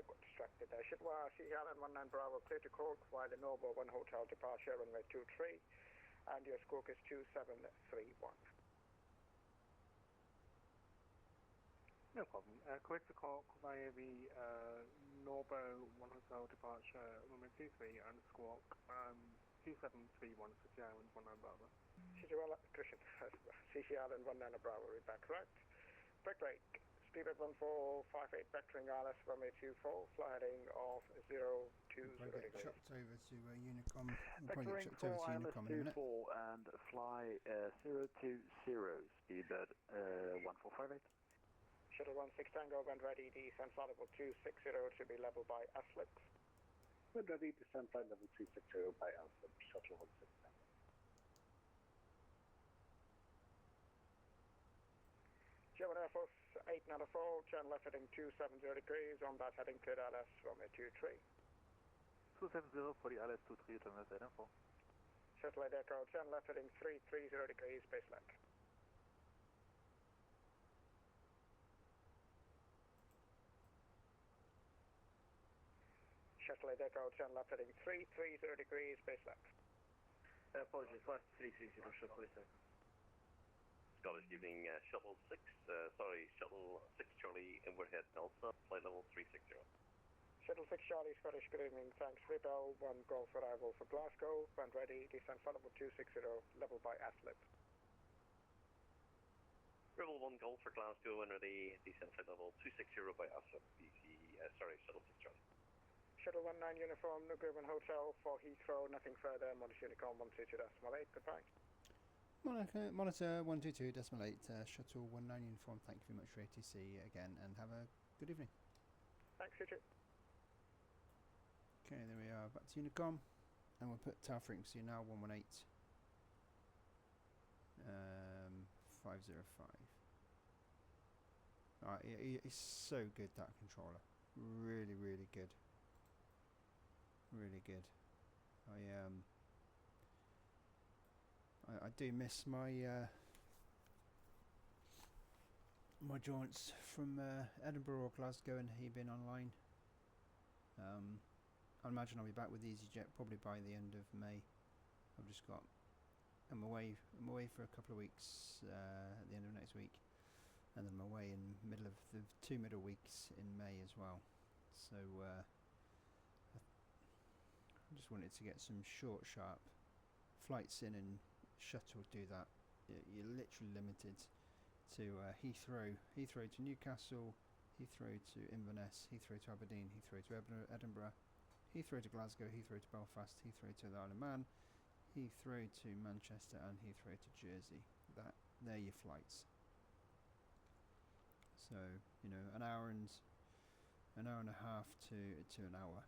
got distracted there. City Island 19 Bravo, clear to Cork via the Noble 1 Hotel departure, runway 23, and your score is 2731. No problem. Correct to Cork via the Norbo 1 Hotel departure, runway 23, and Squawk 2731, City Island 19 Bravo. City Island 19 Bravo, read back correct. Break. Speedbird 1458, vectoring RS runway 24, fly heading of 020 We'll get degrees. chucked over to Unicom. We'll probably Vectoring get chucked over to Unicom in a minute. 24 and fly 020, speedbird 1458. Shuttle 16 Tango, when ready, descent flight level 260 to be leveled by SLIP. When ready, descent flight level 260 by Alpha, Shuttle 16 Tango. German Air Force 894, turn left heading 270 degrees, on that heading cleared LS runway 23. 270 for the ILS 23, German Air 894. Shuttle 8 Echo, turn left heading 330 degrees, base left. Shuttle 8 Echo, turn left heading 330 degrees, base left. Apologies, flight 330, Shuttle 8 Echo. Scottish evening, Shuttle 6, Shuttle 6 Charlie, overhead Delta, flight level 360. Shuttle 6 Charlie, Scottish, good evening. Thanks. Rebel 1 Golf arrival for Glasgow. When ready, descend flight level 260, level by ASLIP. Rebel 1 Golf for Glasgow, when ready, descend flight level 260 by ASLIP, Shuttle 6 Charlie. Shuttle 19 Uniform, Nuclear 1 Hotel for Heathrow, nothing further. Monitor Unicorn 122.8, goodbye. Monitor 122.8, Shuttle 19 Uniform, thank you very much for ATC again, and have a good evening. Thanks, you too. Okay, there we are, back to Unicom, and we'll put tower frequency now 118. 505. Alright, it's so good, that controller. Really, really good. Really good. I do miss my my jaunts from Edinburgh or Glasgow and he been online. I imagine I'll be back with EasyJet probably by the end of May. I'm away for a couple of weeks at the end of next week, and then I'm away in middle of the 2 middle weeks in May as well. So I just wanted to get some short, sharp flights in, and Shuttle do that. You're literally limited to Heathrow to Newcastle, Heathrow to Inverness, Heathrow to Aberdeen, Heathrow to Edinburgh, Heathrow to Glasgow, Heathrow to Belfast, Heathrow to the Isle of Man, Heathrow to Manchester, and Heathrow to Jersey. They're your flights. So an hour and a half to an hour,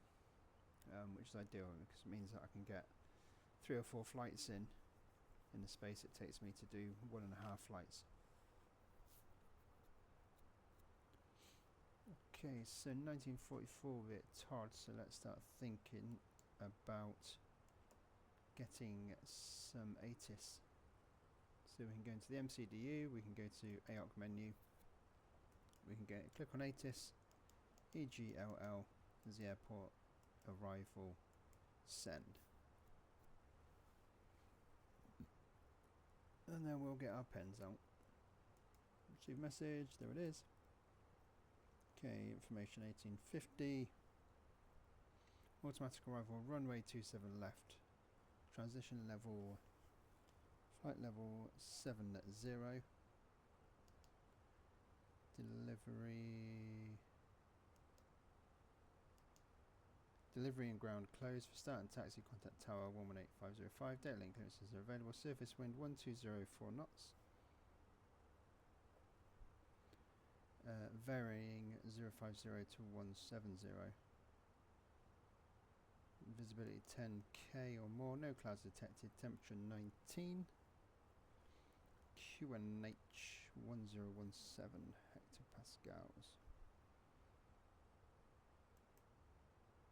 which is ideal because it means that I can get 3 or 4 flights in the space it takes me to do 1.5 flights. Okay, so 1944 bit hard, so let's start thinking about getting some ATIS. So we can go into the MCDU, we can go to AOC menu, we can click on ATIS, EGLL as the airport arrival, send. And then we'll get our pens out. Receive message, there it is. Okay, information 1850. Automatic arrival, runway 27 left. Transition level, flight level 70. Delivery and ground closed. For start and taxi, contact tower 118505. Data link clearances are available. Surface wind 1204 knots. Varying 050 to 170. Visibility 10k or more. No clouds detected. Temperature 19. QNH 1017 hectopascals.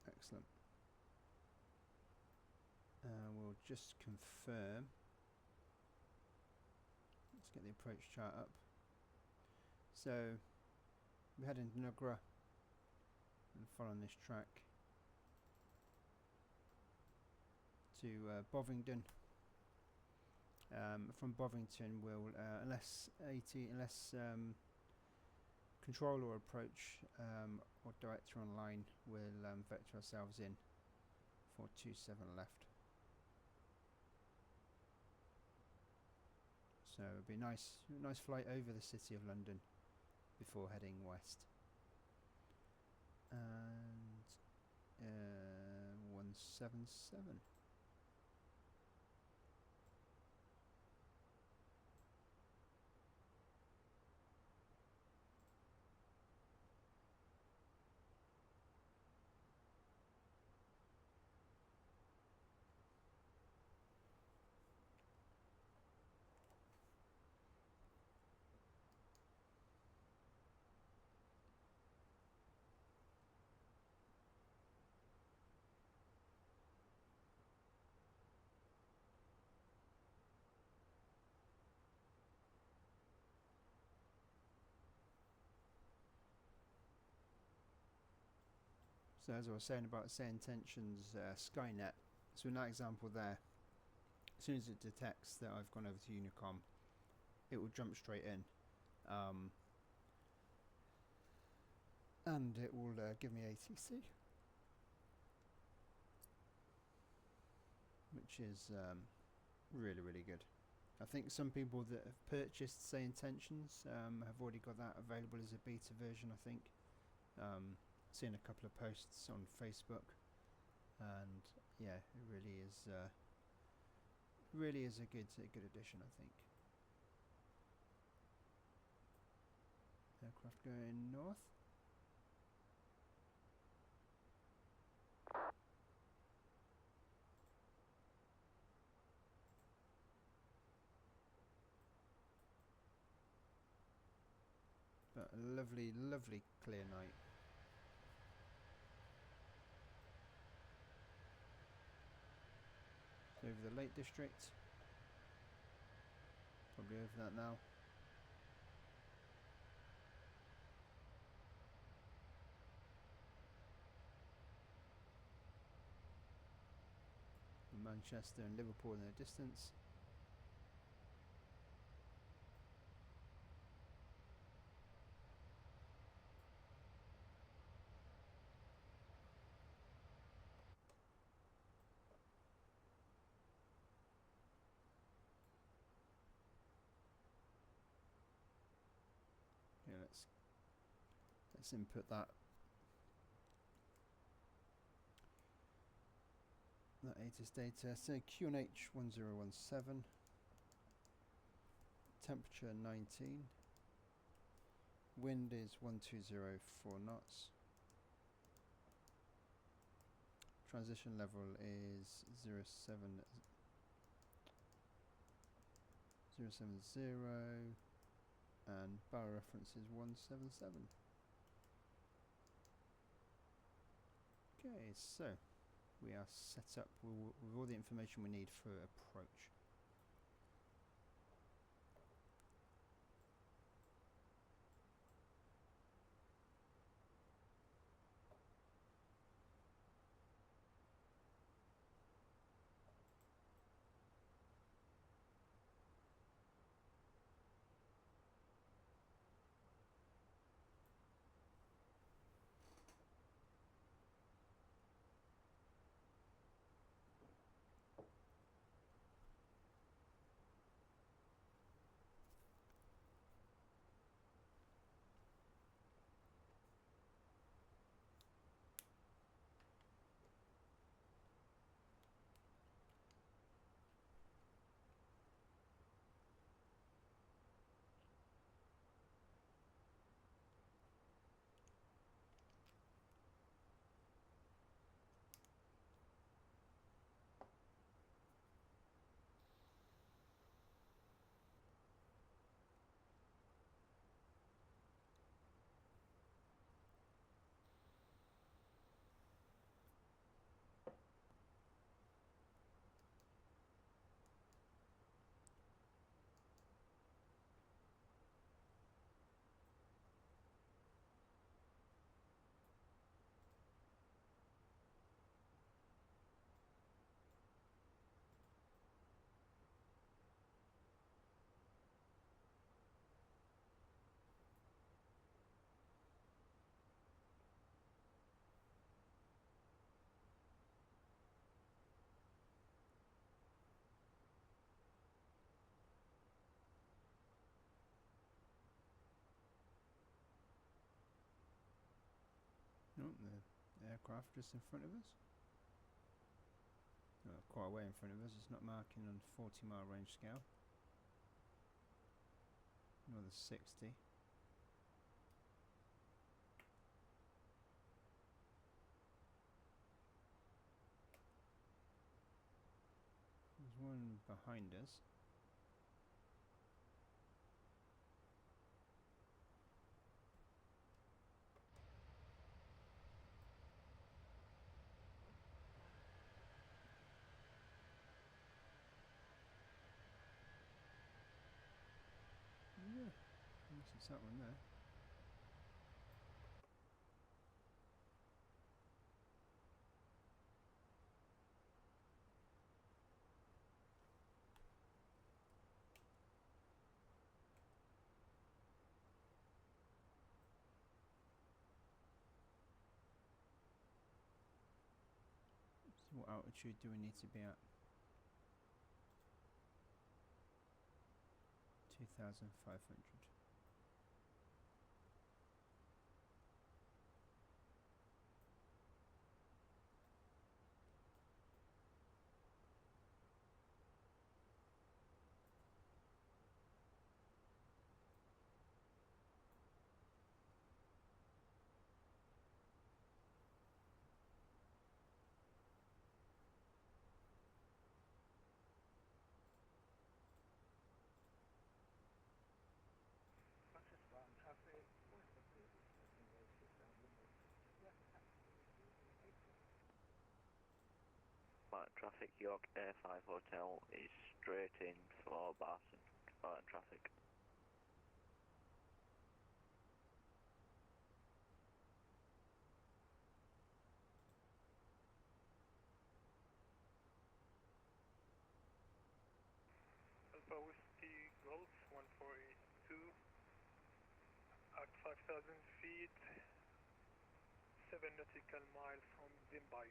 Excellent. We'll just confirm. Let's get the approach chart up. So we head into Nugra and following this track to Bovingdon. From Bovington we'll unless control or approach or director online, we'll vector ourselves in for 27 left. So it'll be a nice flight over the city of London before heading west. And 177. So as I was saying about set intentions, Skynet, so in that example there, as soon as it detects that I've gone over to Unicom, it will jump straight in, and it will give me ATC, which is really, really good. I think some people that have purchased, say, Intentions have already got that available as a beta version, I think. Seen a couple of posts on Facebook, and yeah, it really is a good addition, I think. Aircraft going north. But a lovely, lovely clear night. So over the Lake District. Probably over that now. Manchester and Liverpool in the distance. Yeah, let's input that ATIS data. So QNH 1017, temperature 19, wind is 1204 knots, transition level is 070, and barrel reference is 177. Okay, so we are set up with all the information we need for approach. Oh, the aircraft just in front of us. Oh, quite a way in front of us. It's not marking on 40-mile range scale. Nor the 60. There's one behind us. Yeah, I guess it's that one there. What altitude do we need to be at? 2,500. Traffic York Air 5 Hotel is straight in for Barton. Barton traffic. Alpha Whiskey Golf 142 at 5,000 feet, 7 nautical miles from Mumbai.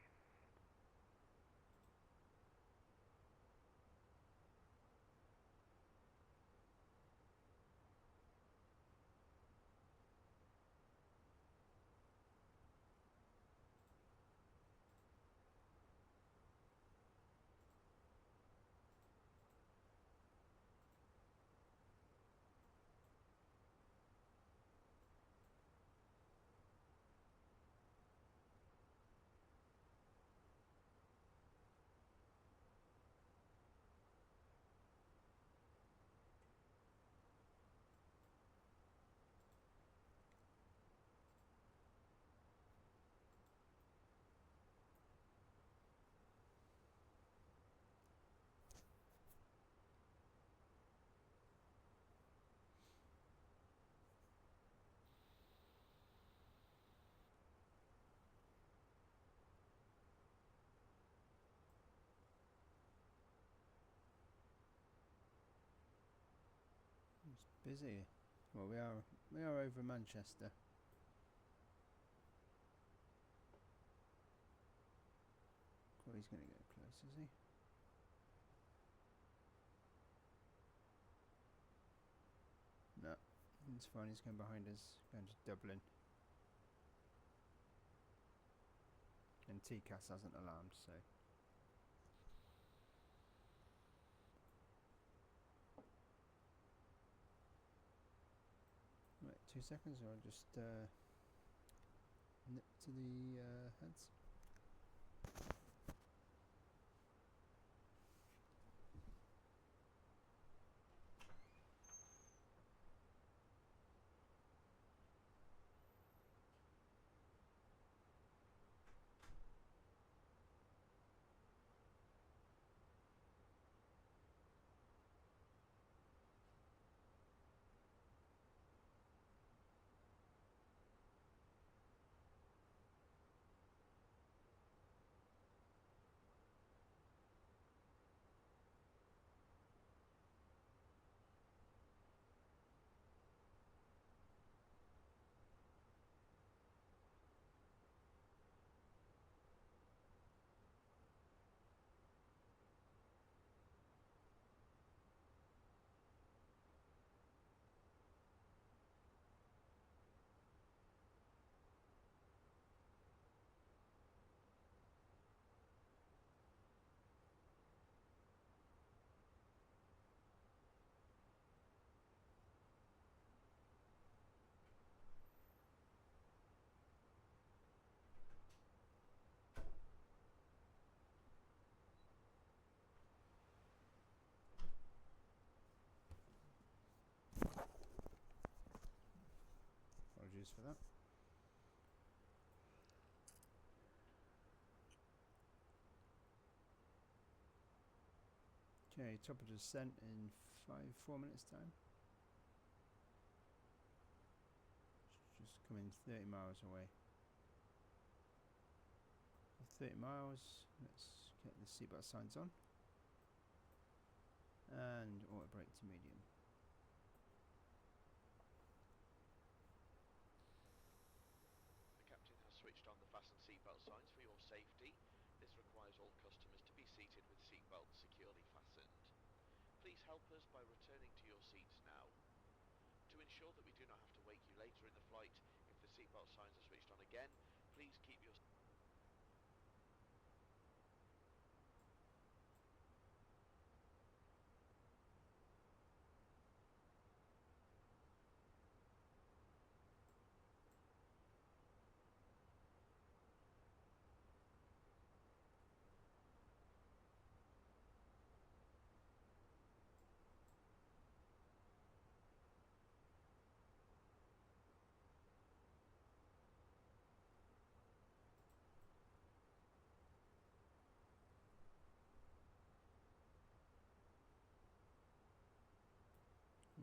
Busy. Well, we are over Manchester. Well, he's going to get close, is he? No, it's fine. He's going behind us, going to Dublin. And TCAS hasn't alarmed, so. Right, 2 seconds, or I'll just nip to the heads. Apologies for that. Okay, top of descent in 4 minutes time. Just coming 30 miles away. 30 miles, let's get the seatbelt signs on. And auto brake to medium. The captain has switched on the fasten seatbelt signs for your safety. This requires all customers to be seated with seatbelts securely fastened. Please help us by returning to your seats now. To ensure that we do not have to wake you later in the flight, if the seatbelt signs are switched on again, please keep your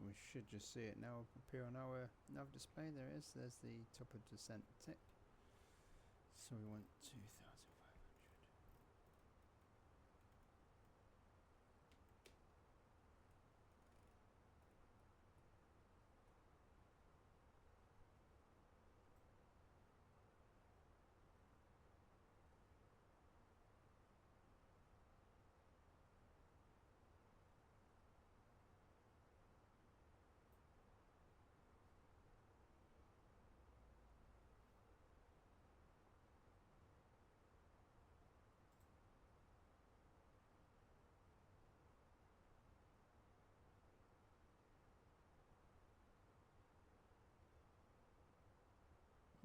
We should just see it now appear on our nav display. There it is. There's the top of descent tick. So we want 2,500.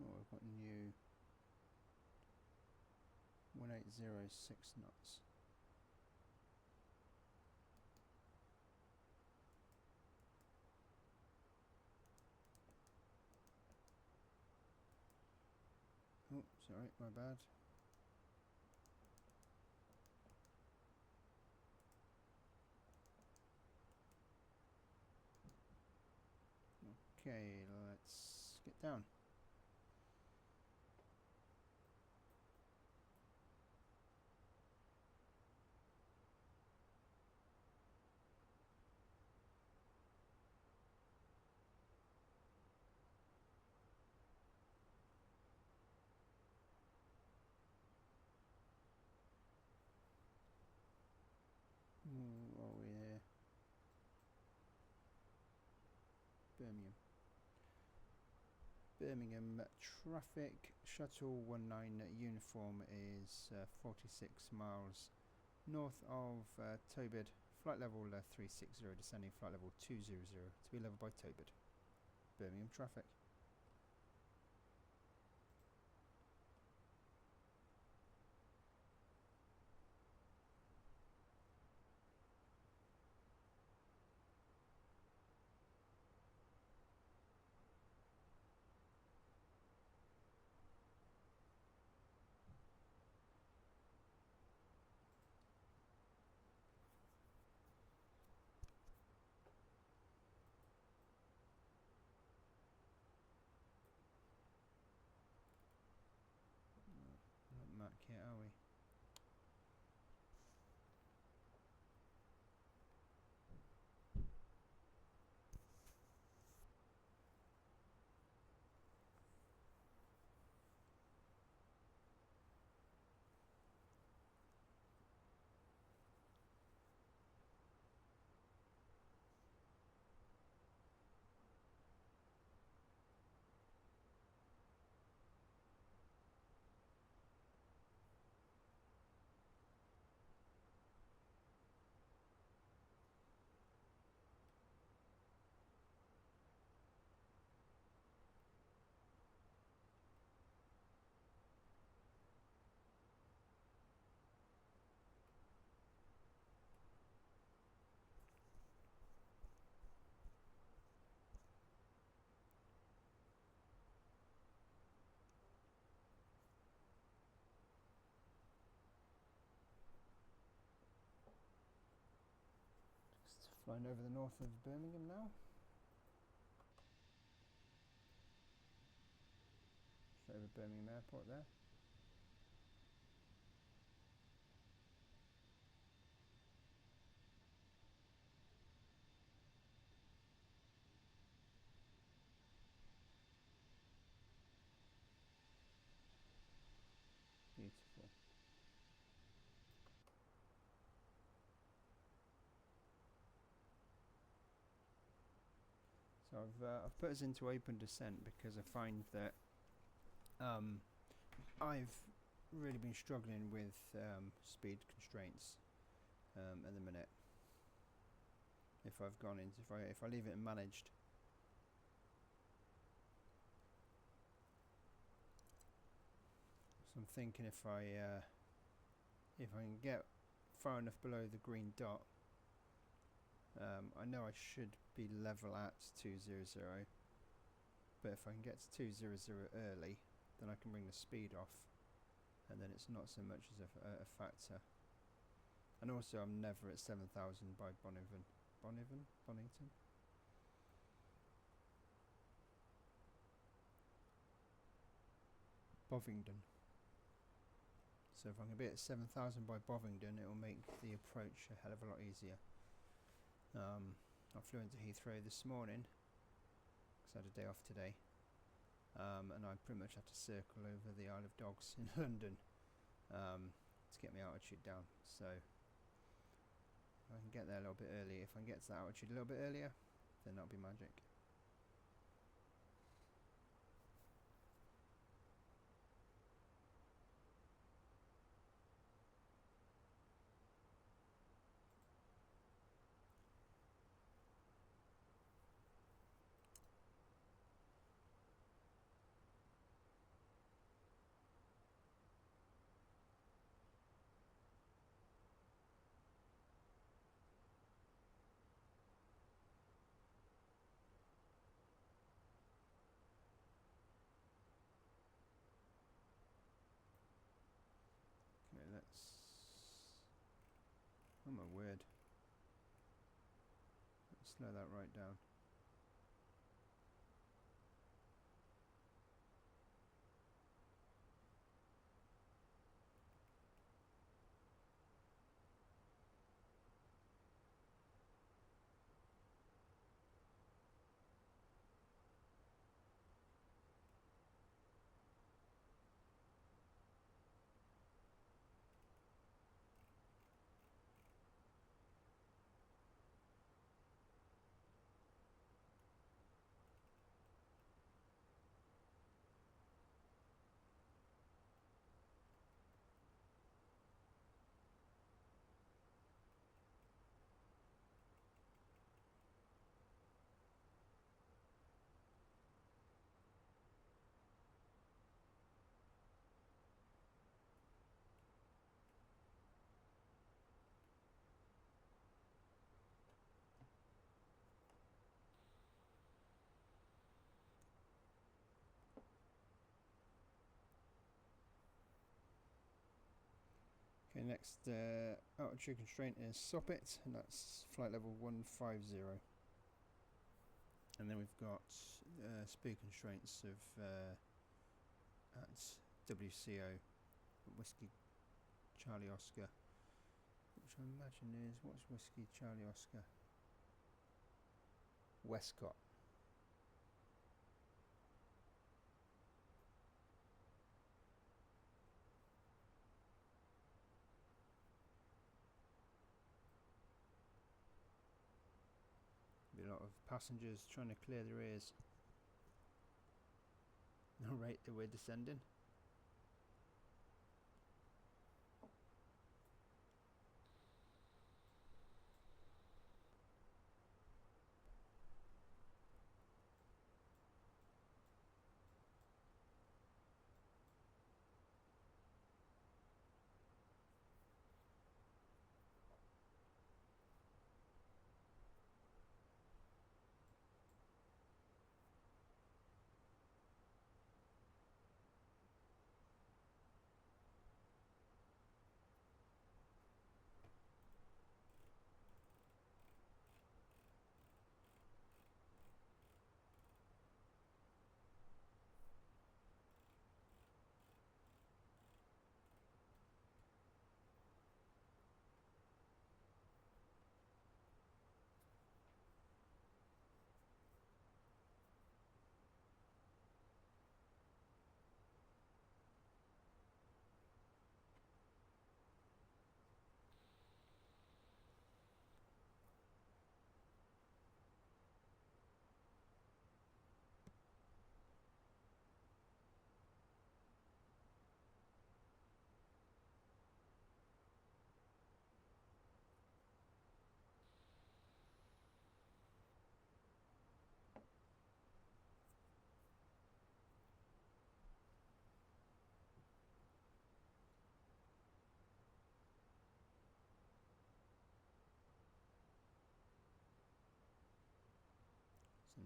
Oh, we've got new 1806 knots. Oh, sorry, my bad. Okay, let's get down. Ooh, are we here? Birmingham. Birmingham traffic. Shuttle 19 uniform is 46 miles north of Tobid. Flight level 360, descending flight level 200 to be level by Tobid. Birmingham traffic. Not Mac yet, are we? Just flying over the north of Birmingham now. Just over Birmingham Airport there. Beautiful. I've put us into open descent because I find that I've really been struggling with speed constraints at the minute. If I leave it managed. So I'm thinking if I can get far enough below the green dot, I know I should be level at 200, but if I can get to 200 early, then I can bring the speed off, and then it's not so much as a factor. And also I'm never at 7,000 by Bonington. Bovingdon. So if I can be at 7,000 by Bovingdon, it will make the approach a hell of a lot easier. I flew into Heathrow this morning because I had a day off today, and I pretty much had to circle over the Isle of Dogs in London to get my altitude down. So if I can get there a little bit early, if I can get to that altitude a little bit earlier, then that'll be magic. Oh my word. Let's slow that right down. Okay, next altitude constraint is Soppit, and that's flight level 150. And then we've got speed constraints of at WCO, Whiskey Charlie Oscar, which I imagine is, what's Whiskey Charlie Oscar? Westcott. Be a lot of passengers trying to clear their ears. The rate that we're descending.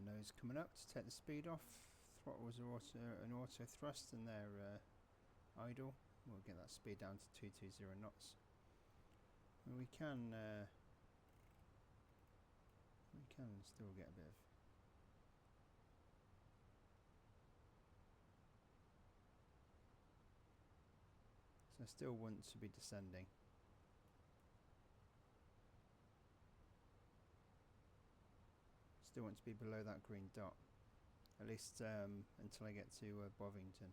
nose coming up to take the speed off. Throttles are an auto thrust and they're idle. We'll get that speed down to 220 knots. And we can still get a bit of so I still want to be descending. Still want to be below that green dot, at least until I get to Bovington.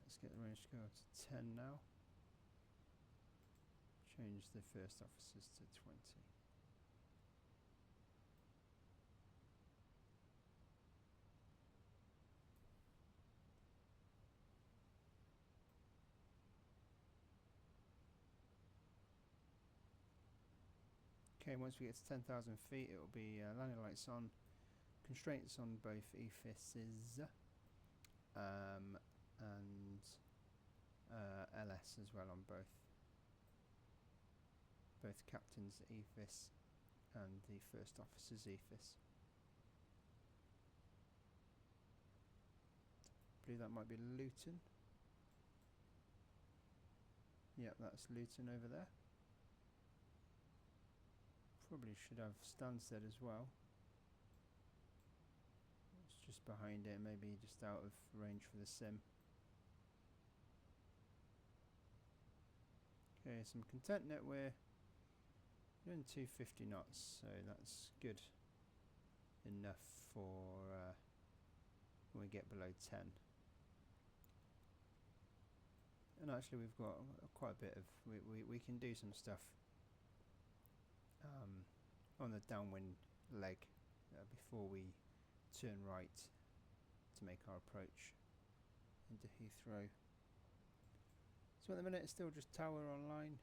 Let's get the range to go to 10 now. Change the first officers to 20. Okay, once we get to 10,000 feet, it will be landing lights on, constraints on both EFISs, and LS as well on both captain's EFIS and the first officer's EFIS. I believe that might be Luton. Yep, that's Luton over there. Probably should have Stansted as well. It's just behind it, maybe just out of range for the sim. Okay, some content net, we're doing 250 knots, so that's good enough for when we get below 10. And actually we've got quite a bit of, we can do some stuff on the downwind leg before we turn right to make our approach into Heathrow. So at the minute it's still just tower online.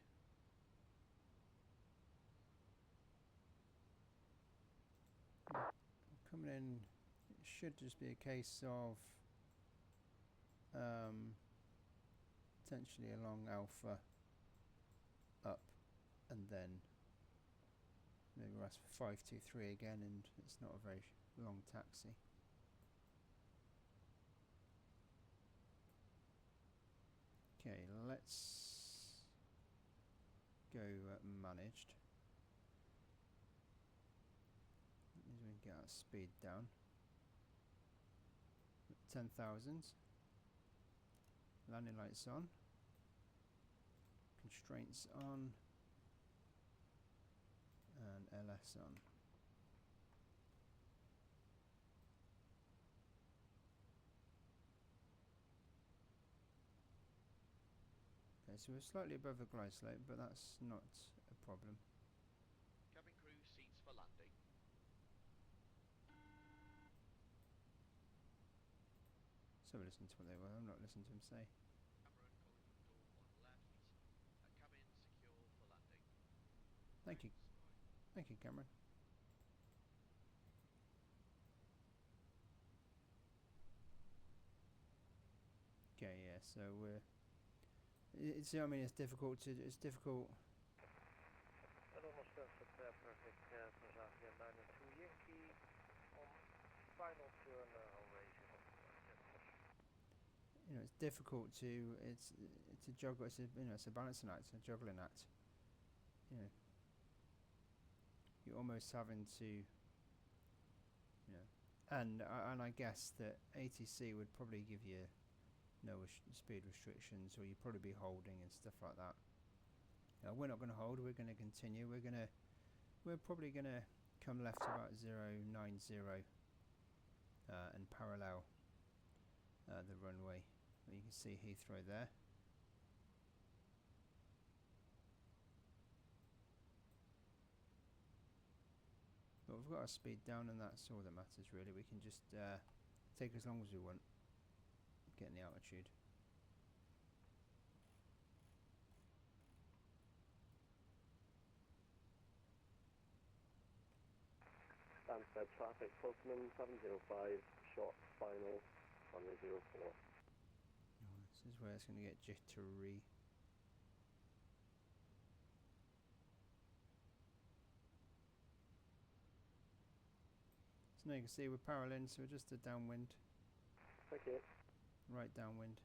Coming in, it should just be a case of potentially along Alpha up and then maybe we'll ask for 523 again, and it's not a very long taxi. Okay, let's go managed. That means we can get our speed down. 10,000. Landing lights on. Constraints on. And LS on. so we're slightly above the glide slope, but that's not a problem. Cabin crew seats for landing. So we listen to what they were. I'm not listening to them say. Cameron calling from door 1 left. Cabin secure for landing. Thank you. Thank you, Cameron. Okay, yeah, so we're... It's, I mean, it's difficult. Almost perfect, perfect Transavia 902 Yankee on final turn, raising up You know, it's difficult to... It's a juggle. It's a, you know, it's a balancing act, a juggling act. You know, you're almost having to... You know, and I guess that ATC would probably give you no speed restrictions, or you'd probably be holding and stuff like that. We're not going to hold. We're going to continue. We're probably going to come left to about 090 and parallel the runway. You can see Heathrow there. But we've got our speed down, and that's all that matters really. We can just take as long as we want, getting the altitude. Stansted traffic, Postman 705, short final, runway 04. This is where it's going to get jittery. So now you can see we're paralleling, so we're just a downwind. Thank you. Right downwind.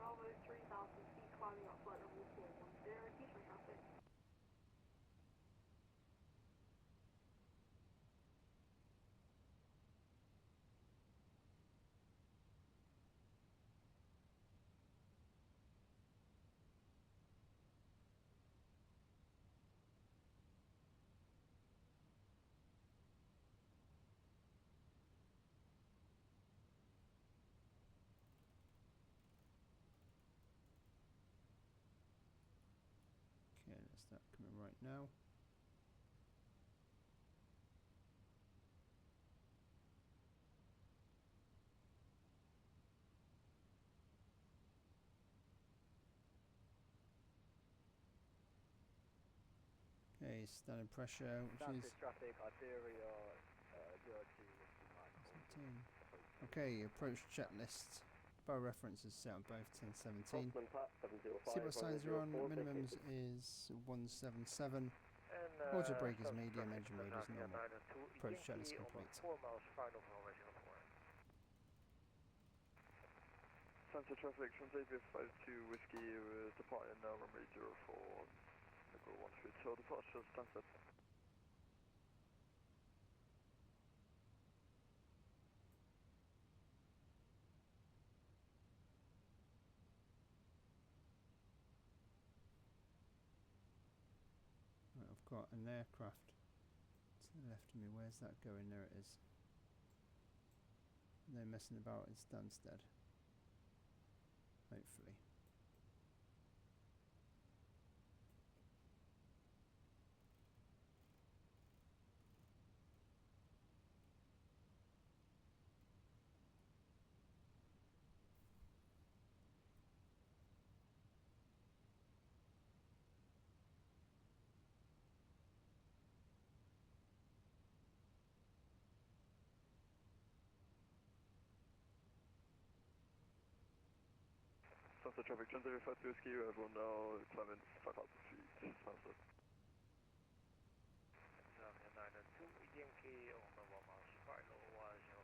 Bravo 3000 feet climbing up flight level 410, Heathrow traffic. Okay, let's start coming right now. Okay, standard pressure, which is traffic, Iberia 02 okay. Approach checklist. Bow reference is set on both 1017. Postman Pat 705. Seatbelt signs are on. 04, Minimums is 177. Auto brake is medium. Engine mode is normal. Approach checklist complete. 4 miles final for raising up Centre traffic, Transavia 52 Whiskey, departing now, runway 04, Nickel 13, so departure Stansted. Right, I've got an aircraft to the left of me. Where's that going? There it is. They're messing about in Stansted. Hopefully. Stansted traffic, Transavia 52 Whiskey, everyone now climbing 5,000 feet, Stansted. Transavia 902 Yankee on the 1 miles final, 04.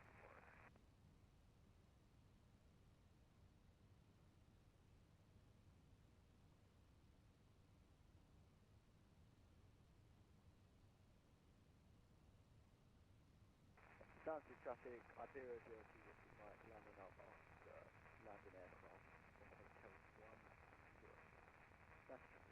Stancy traffic, Iberia 02 Whiskey Mike, landing up on the landing aircraft from Hotel 10. That's traffic.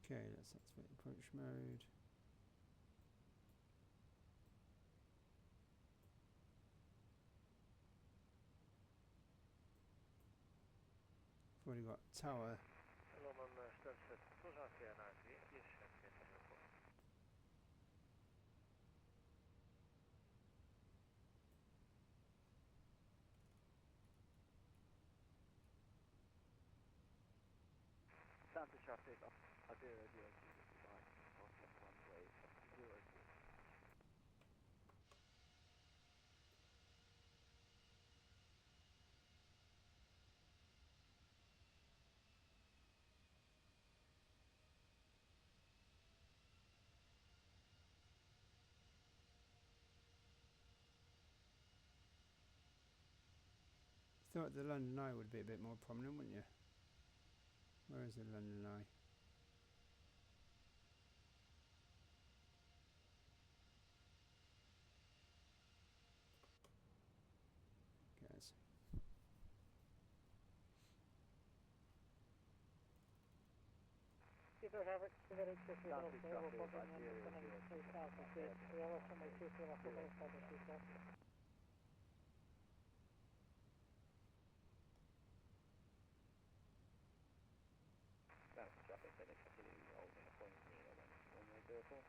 Okay, let's activate approach mode. We've already got tower. Ilman Stansted Stansted näytti EasyJet uniform. Stancy traffic, Iberia 02 Whiskey Mike, contact runway 02. Thought the London Eye would be a bit more prominent, wouldn't you? Where is the London Eye? Guys. Stancy traffic, Iberia 02. Stancy traffic, then it continues holding point near runway 04.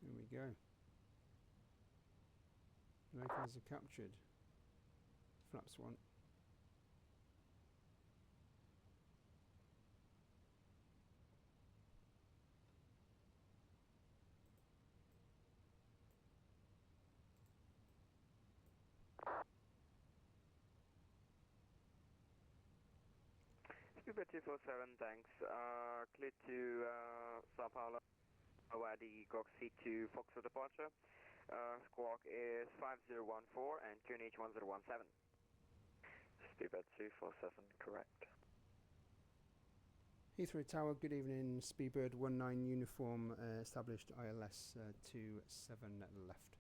Here we go. Locals are captured. Flaps 1. Speedbird 247, thanks. Clear to Sao Paulo, where the Gok C2 Foxtrot departure. Squawk is 5014 and QNH 1017. Speedbird 247, correct. Heathrow Tower, good evening. Speedbird 19 uniform, established ILS 27 left.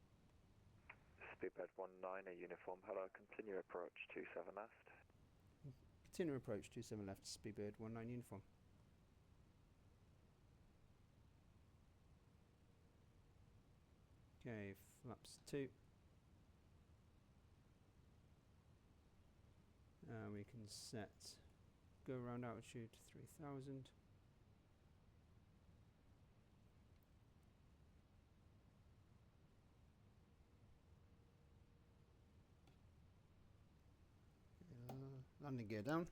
Speedbird 19, a uniform, hello, continue approach 27 left. Continue approach 27 left, Speedbird 19 uniform. Okay, flaps 2. We can set go around altitude 3000. Landing gear down.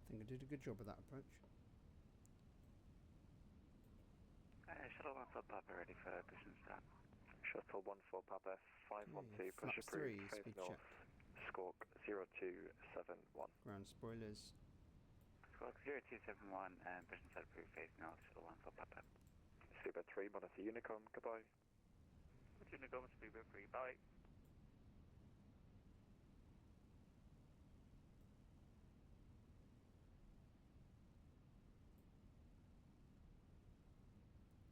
I think I did a good job of that approach. Shuttle 14 Papa ready for distance start. Shuttle 14 Papa 512, push flaps approved, 3, face speed north, check. squawk 0271. Ground spoilers. Squawk 0271 and push inside approved, face north, Shuttle 14 Papa. Speedbird 3, monitor Unicom, goodbye. Unicom, Speedbird 3, bye.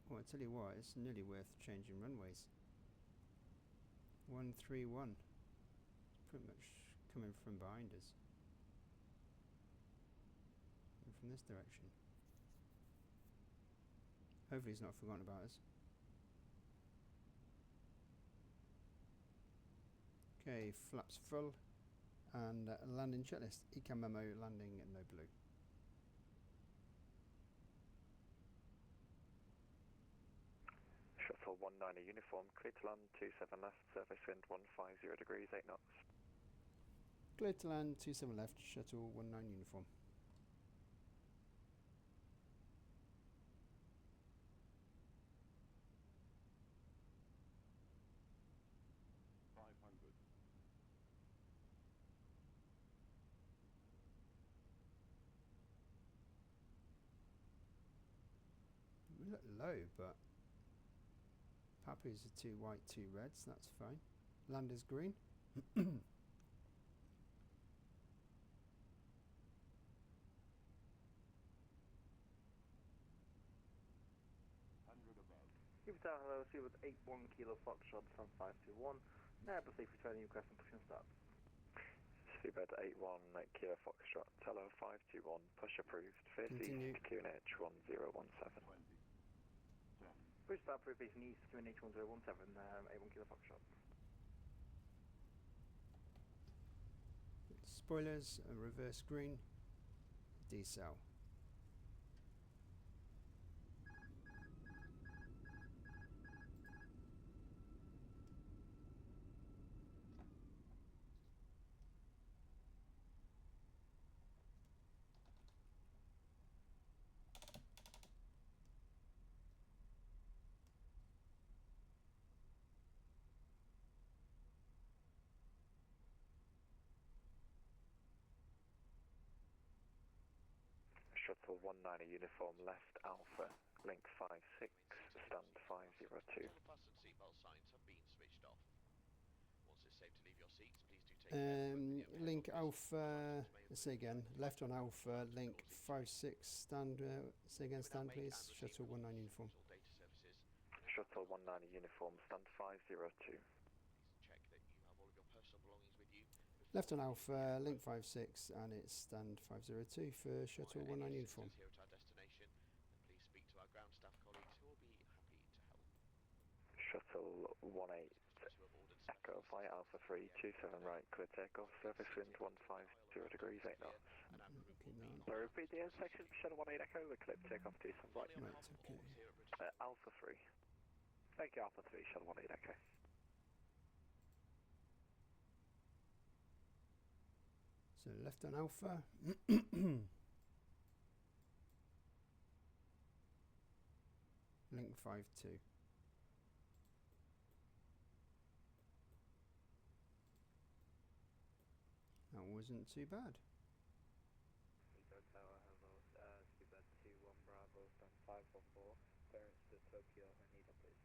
Well, I tell you what, it's nearly worth changing runways. 131. It's pretty much coming from behind us. And from this direction. Hopefully he's not forgotten about us. Okay, flaps full. And landing checklist. Ecam memo, landing no blue. 19 uniform, clear to land 27 left, surface wind 150 degrees, 8 knots. Clear to land 27 left, shuttle 19 uniform. We look low, but Papu's are 2 white, 2 reds, that's fine. Lander's green. EGPD Tower, hello, see with 81 Kilo Foxtrot, sun 521. Airbus A320 request and push and start. Seabed 81 Kilo Foxtrot, hello 521, push approved, face Continue. east, QNH 1017. Push start approved, facing east, QNH 1017, 81 Kilo Foxtrot. Spoilers, reverse green, decel. Shuttle 19 uniform left Alpha, link 56, stand 502. All the fasten seatbelt signs have been switched off. Once it's safe to leave your seats, please do take care of the Link Alpha, say again, left on Alpha, link 56, stand, say again, stand please, shuttle 19 uniform. Shuttle 19 uniform, stand 502. Check that you have all of your personal belongings with you. Left on Alpha, link 56, and it's stand 502 for shuttle 19 uniform. Here at our destination, and please speak to our ground staff colleagues who will be happy to help. Shuttle 18, Echo, flight Alpha 3, 27 right, clear takeoff, surface wind 150 degrees, 8 knots. So repeat the intersection, Shuttle 18 Echo, the clear takeoff, 27 right. Right, okay. Alpha 3. Thank you, Alpha 3, Shuttle 18 Echo. So left on Alpha. Link 52. That wasn't too bad. EGPD Tower, hello, Seabed 21 Bravo, stand 514, clearance to Tokyo, Haneda, please.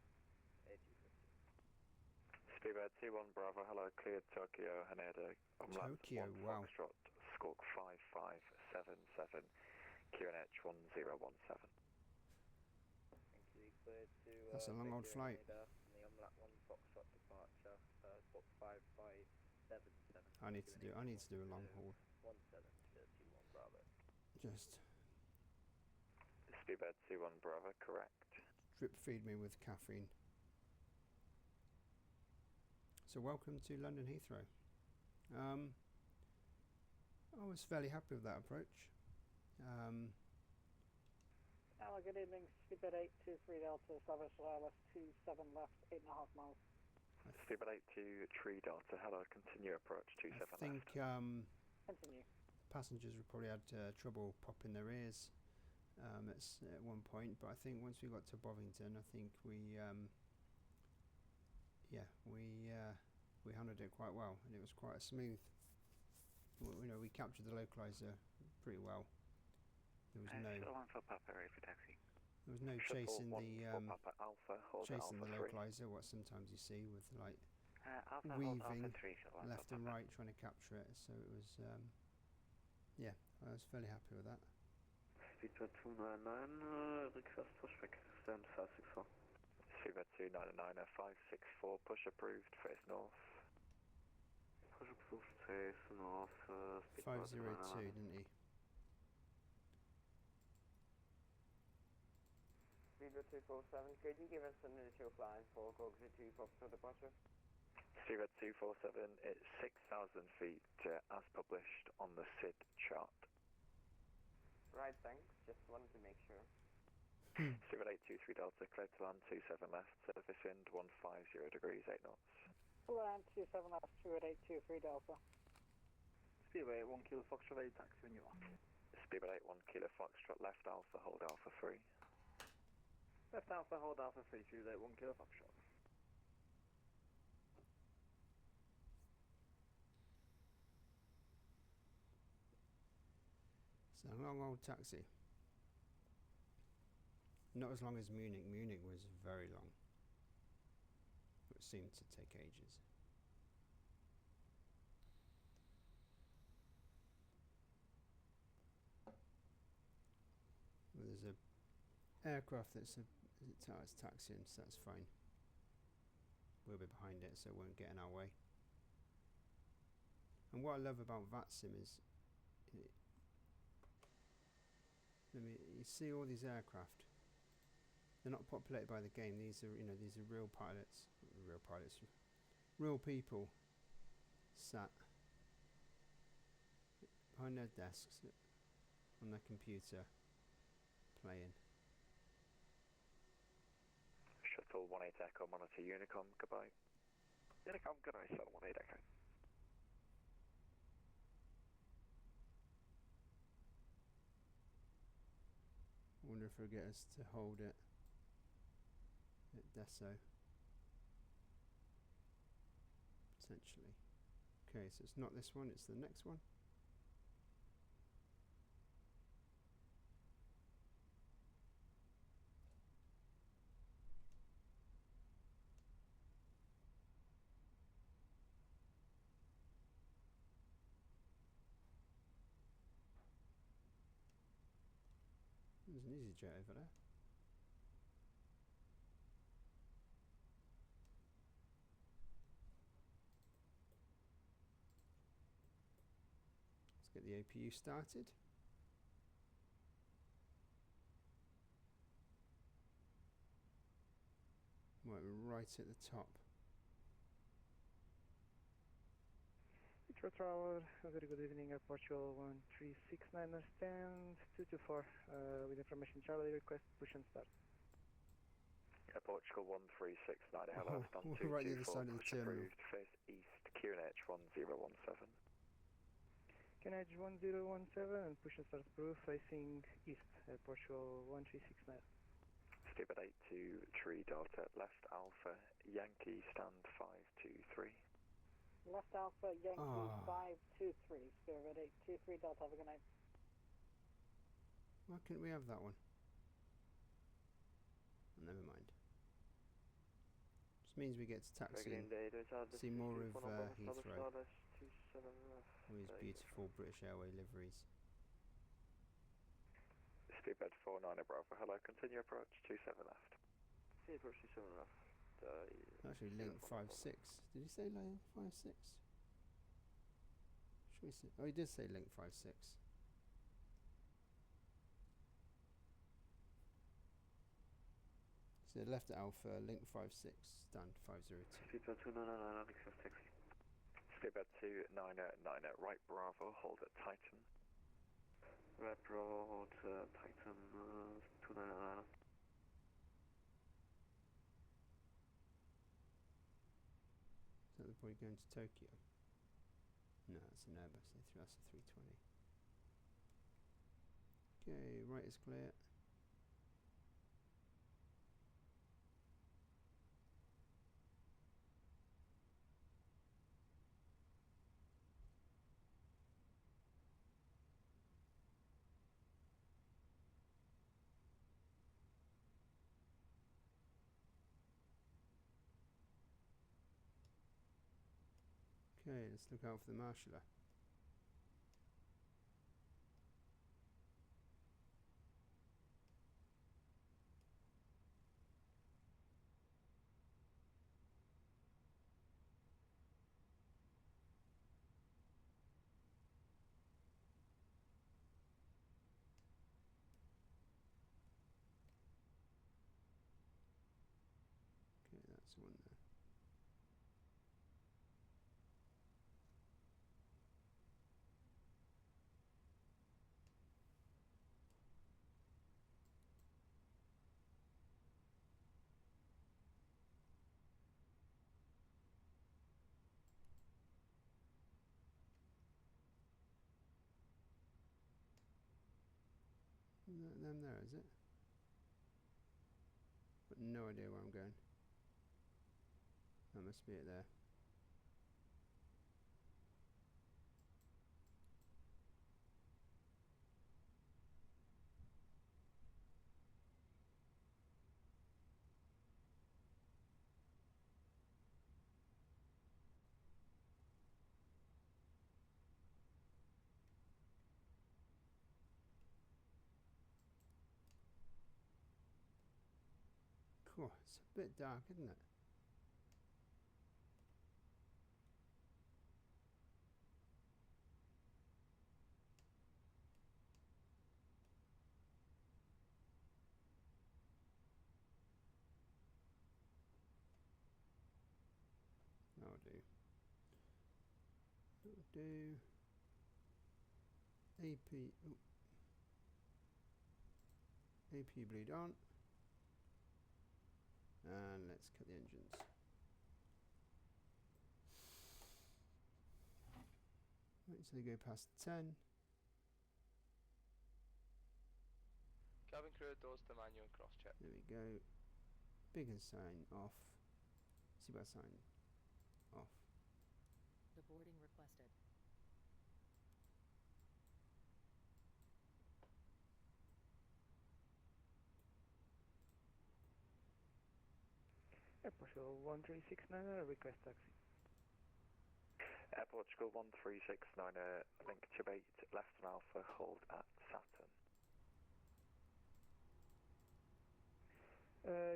AG50. Seabed 21 Bravo, hello, cleared Tokyo, Haneda, Tokyo, wow. Foxtrot, Squawk 5577, QNH 1017. Thank you, cleared to That's a long old Tokyo, flight. Haneda, from the Umlaut 1 Foxtrot departure, Squawk 5577. I need to do a long haul. 1731 Bravo. Just Seabed 21 Bravo, correct. drip feed me with caffeine. So welcome to London Heathrow. I was fairly happy with that approach. Hello, good evening. Seabed 823 Delta, service wireless 27 left, 8.5 miles. Seabed 823 Delta, hello, continue approach 27 I think left. Continue. passengers would probably had trouble popping their ears at one point, but I think once we got to Bovington, I think we handled it quite well, and it was quite a smooth. We captured the localizer pretty well. There was no chasing the localizer. What sometimes you see with like weaving left and right trying to capture it. So it was I was fairly happy with that. Seabed 299, request pushback, stand 564. Seabed 299, 564, push approved, face north. Push approved, face north, 502, didn't he? Seabed 247, could you give us an initial flying for Gogsi 2 Foxtrot departure? Seabed 247, it's 6,000 feet as published on the SID chart. Right, thanks. Just wanted to make sure. Speedbird 823 Delta, cleared to land 27 left, surface wind 150 degrees, 8 knots. Land 27 left, 28823 Delta. Speedway 1 Kilo Foxtrot 8, taxi when you are. Speedbird 81 Kilo Foxtrot, left Alpha, hold Alpha 3. Left Alpha, hold Alpha 3, Speedway 1 Kilo Foxtrot. It's a long old taxi. Not as long as Munich. Munich was very long. It seemed to take ages. Well, there's a aircraft that's taxiing, so that's fine. We'll be behind it, so it won't get in our way. And what I love about VATSIM is, you see all these aircraft. They're not populated by the game. These are, these are real pilots, real people sat behind their desks on their computer playing. Shuttle 18 Echo, monitor Unicom, goodbye. Unicom, good night, Shuttle 18 Echo. I wonder if they'll get us to hold it at Deso. Potentially. Okay, so it's not this one, it's the next one. There's an EasyJet over there. Let's get the APU started. Right at the top. Heathrow Tower, a very good evening, Portugal 1369, understand, 224, with information Charlie, request push and start. Portugal 1369, hello, stand 224, right the other side of the terminal. approved, face east, QNH 1017. QNH 1017 and push and start approved, facing east, Portugal 1369. Speedbird 823 Delta, left Alpha, Yankee, stand 523. Left Alpha, Yankee 523, Speedbird 823 Delta, have a good night. Why couldn't we have that one? Never mind. Just means we get to taxi and see more of Heathrow. All these beautiful British Airways liveries. Speedbird 49 Bravo, hello, continue approach 27 left. See approach 27 left. Actually, link 56. Did he say link 56? Should we say? Oh, he did say link 56. So left Alpha, link 56, stand 502. Speedbird 299, landing 5 taxi. Speedbird 299, right Bravo, hold at Titan. Right Bravo, hold Titan 299. Is that the boy going to Tokyo? No, it's an Airbus. That's a 320. Okay, right is clear. Okay, let's look out for the marshaller. Okay, that's one there. Them there, is it? But no idea where I'm going. That must be it there. Cool. It's a bit dark, isn't it? That'll do. That'll do. AP. Oh. AP bleed on. And let's cut the engines. Wait till they go past 10. Cabin crew, doors to manual and cross check. There we go. Bigger sign off. Seatbelt sign off. The boarding requested. Airport Shuttle 1369, request taxi. Airport School 1369, link to 8, left on Alpha, hold at Saturn.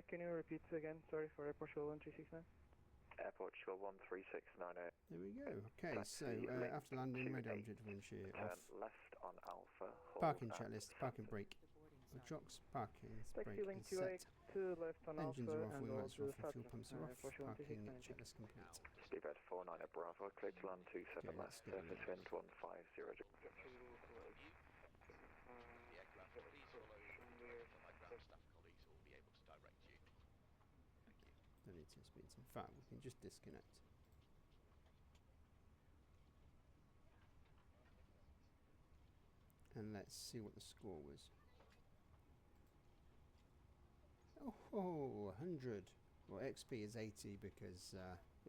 Can you repeat again? Sorry, for Airport Shuttle 1369. Airport School 1369. There we go. Okay, so after landing, radar object windshield off. Left on Alpha, hold Parking at checklist, parking brake. Jocks, parking, Taxi brake link is set. 282 left on Engines Alpha are off, and wing all lights to are the off, and fuel Saturn. pumps are off. Airport Shuttle Parking 1369. checklist complete. Steebed 49 Bravo, clear to land 27 Okay, left, let's get surface going. wind 150. The aircraft, please follow my ground staff colleagues who will be able to direct you. Thank you. Don't need to speed. In fact, we can just disconnect. And let's see what the score was. Oh, 100. Well, XP is 80 because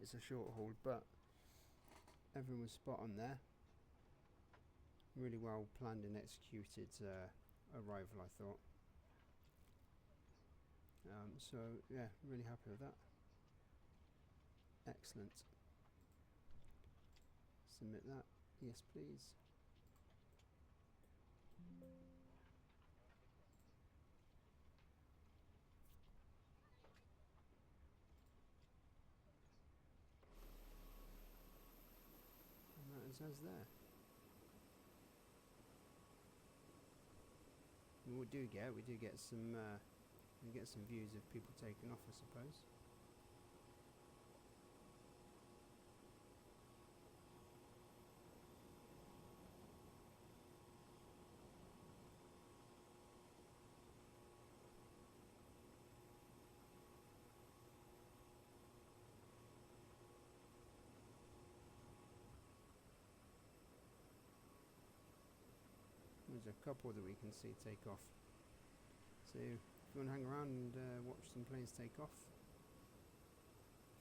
it's a short haul, but everyone was spot on there. Really well planned and executed arrival, I thought. So, yeah, really happy with that. Excellent. Submit that. Yes, please. And that is us there. And we do get some views of people taking off, I suppose. There's a couple that we can see take off. So if you want to hang around and watch some planes take off,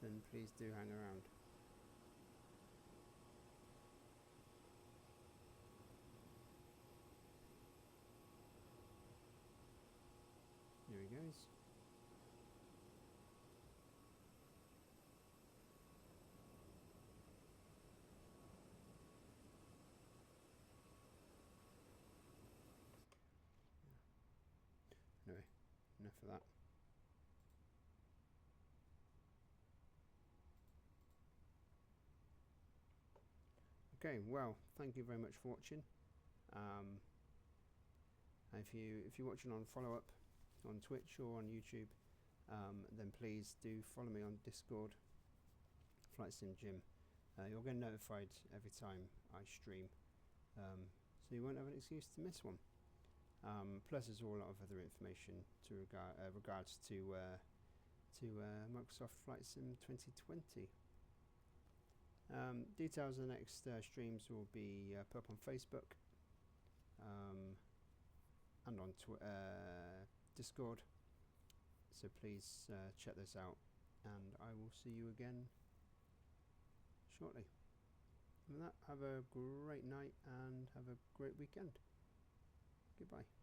then please do hang around. Here he goes. Anyway, enough of that. Okay, well, thank you very much for watching. If you're watching on follow up on Twitch or on YouTube, then please do follow me on Discord, Flight Sim Gym. You'll get notified every time I stream, so you won't have an excuse to miss one. Plus, there's a lot of other information to regards to Microsoft Flight Sim 2020. Details of the next streams will be put up on Facebook. and on Discord. So please check those out, and I will see you again shortly. And with that, have a great night and have a great weekend. Goodbye.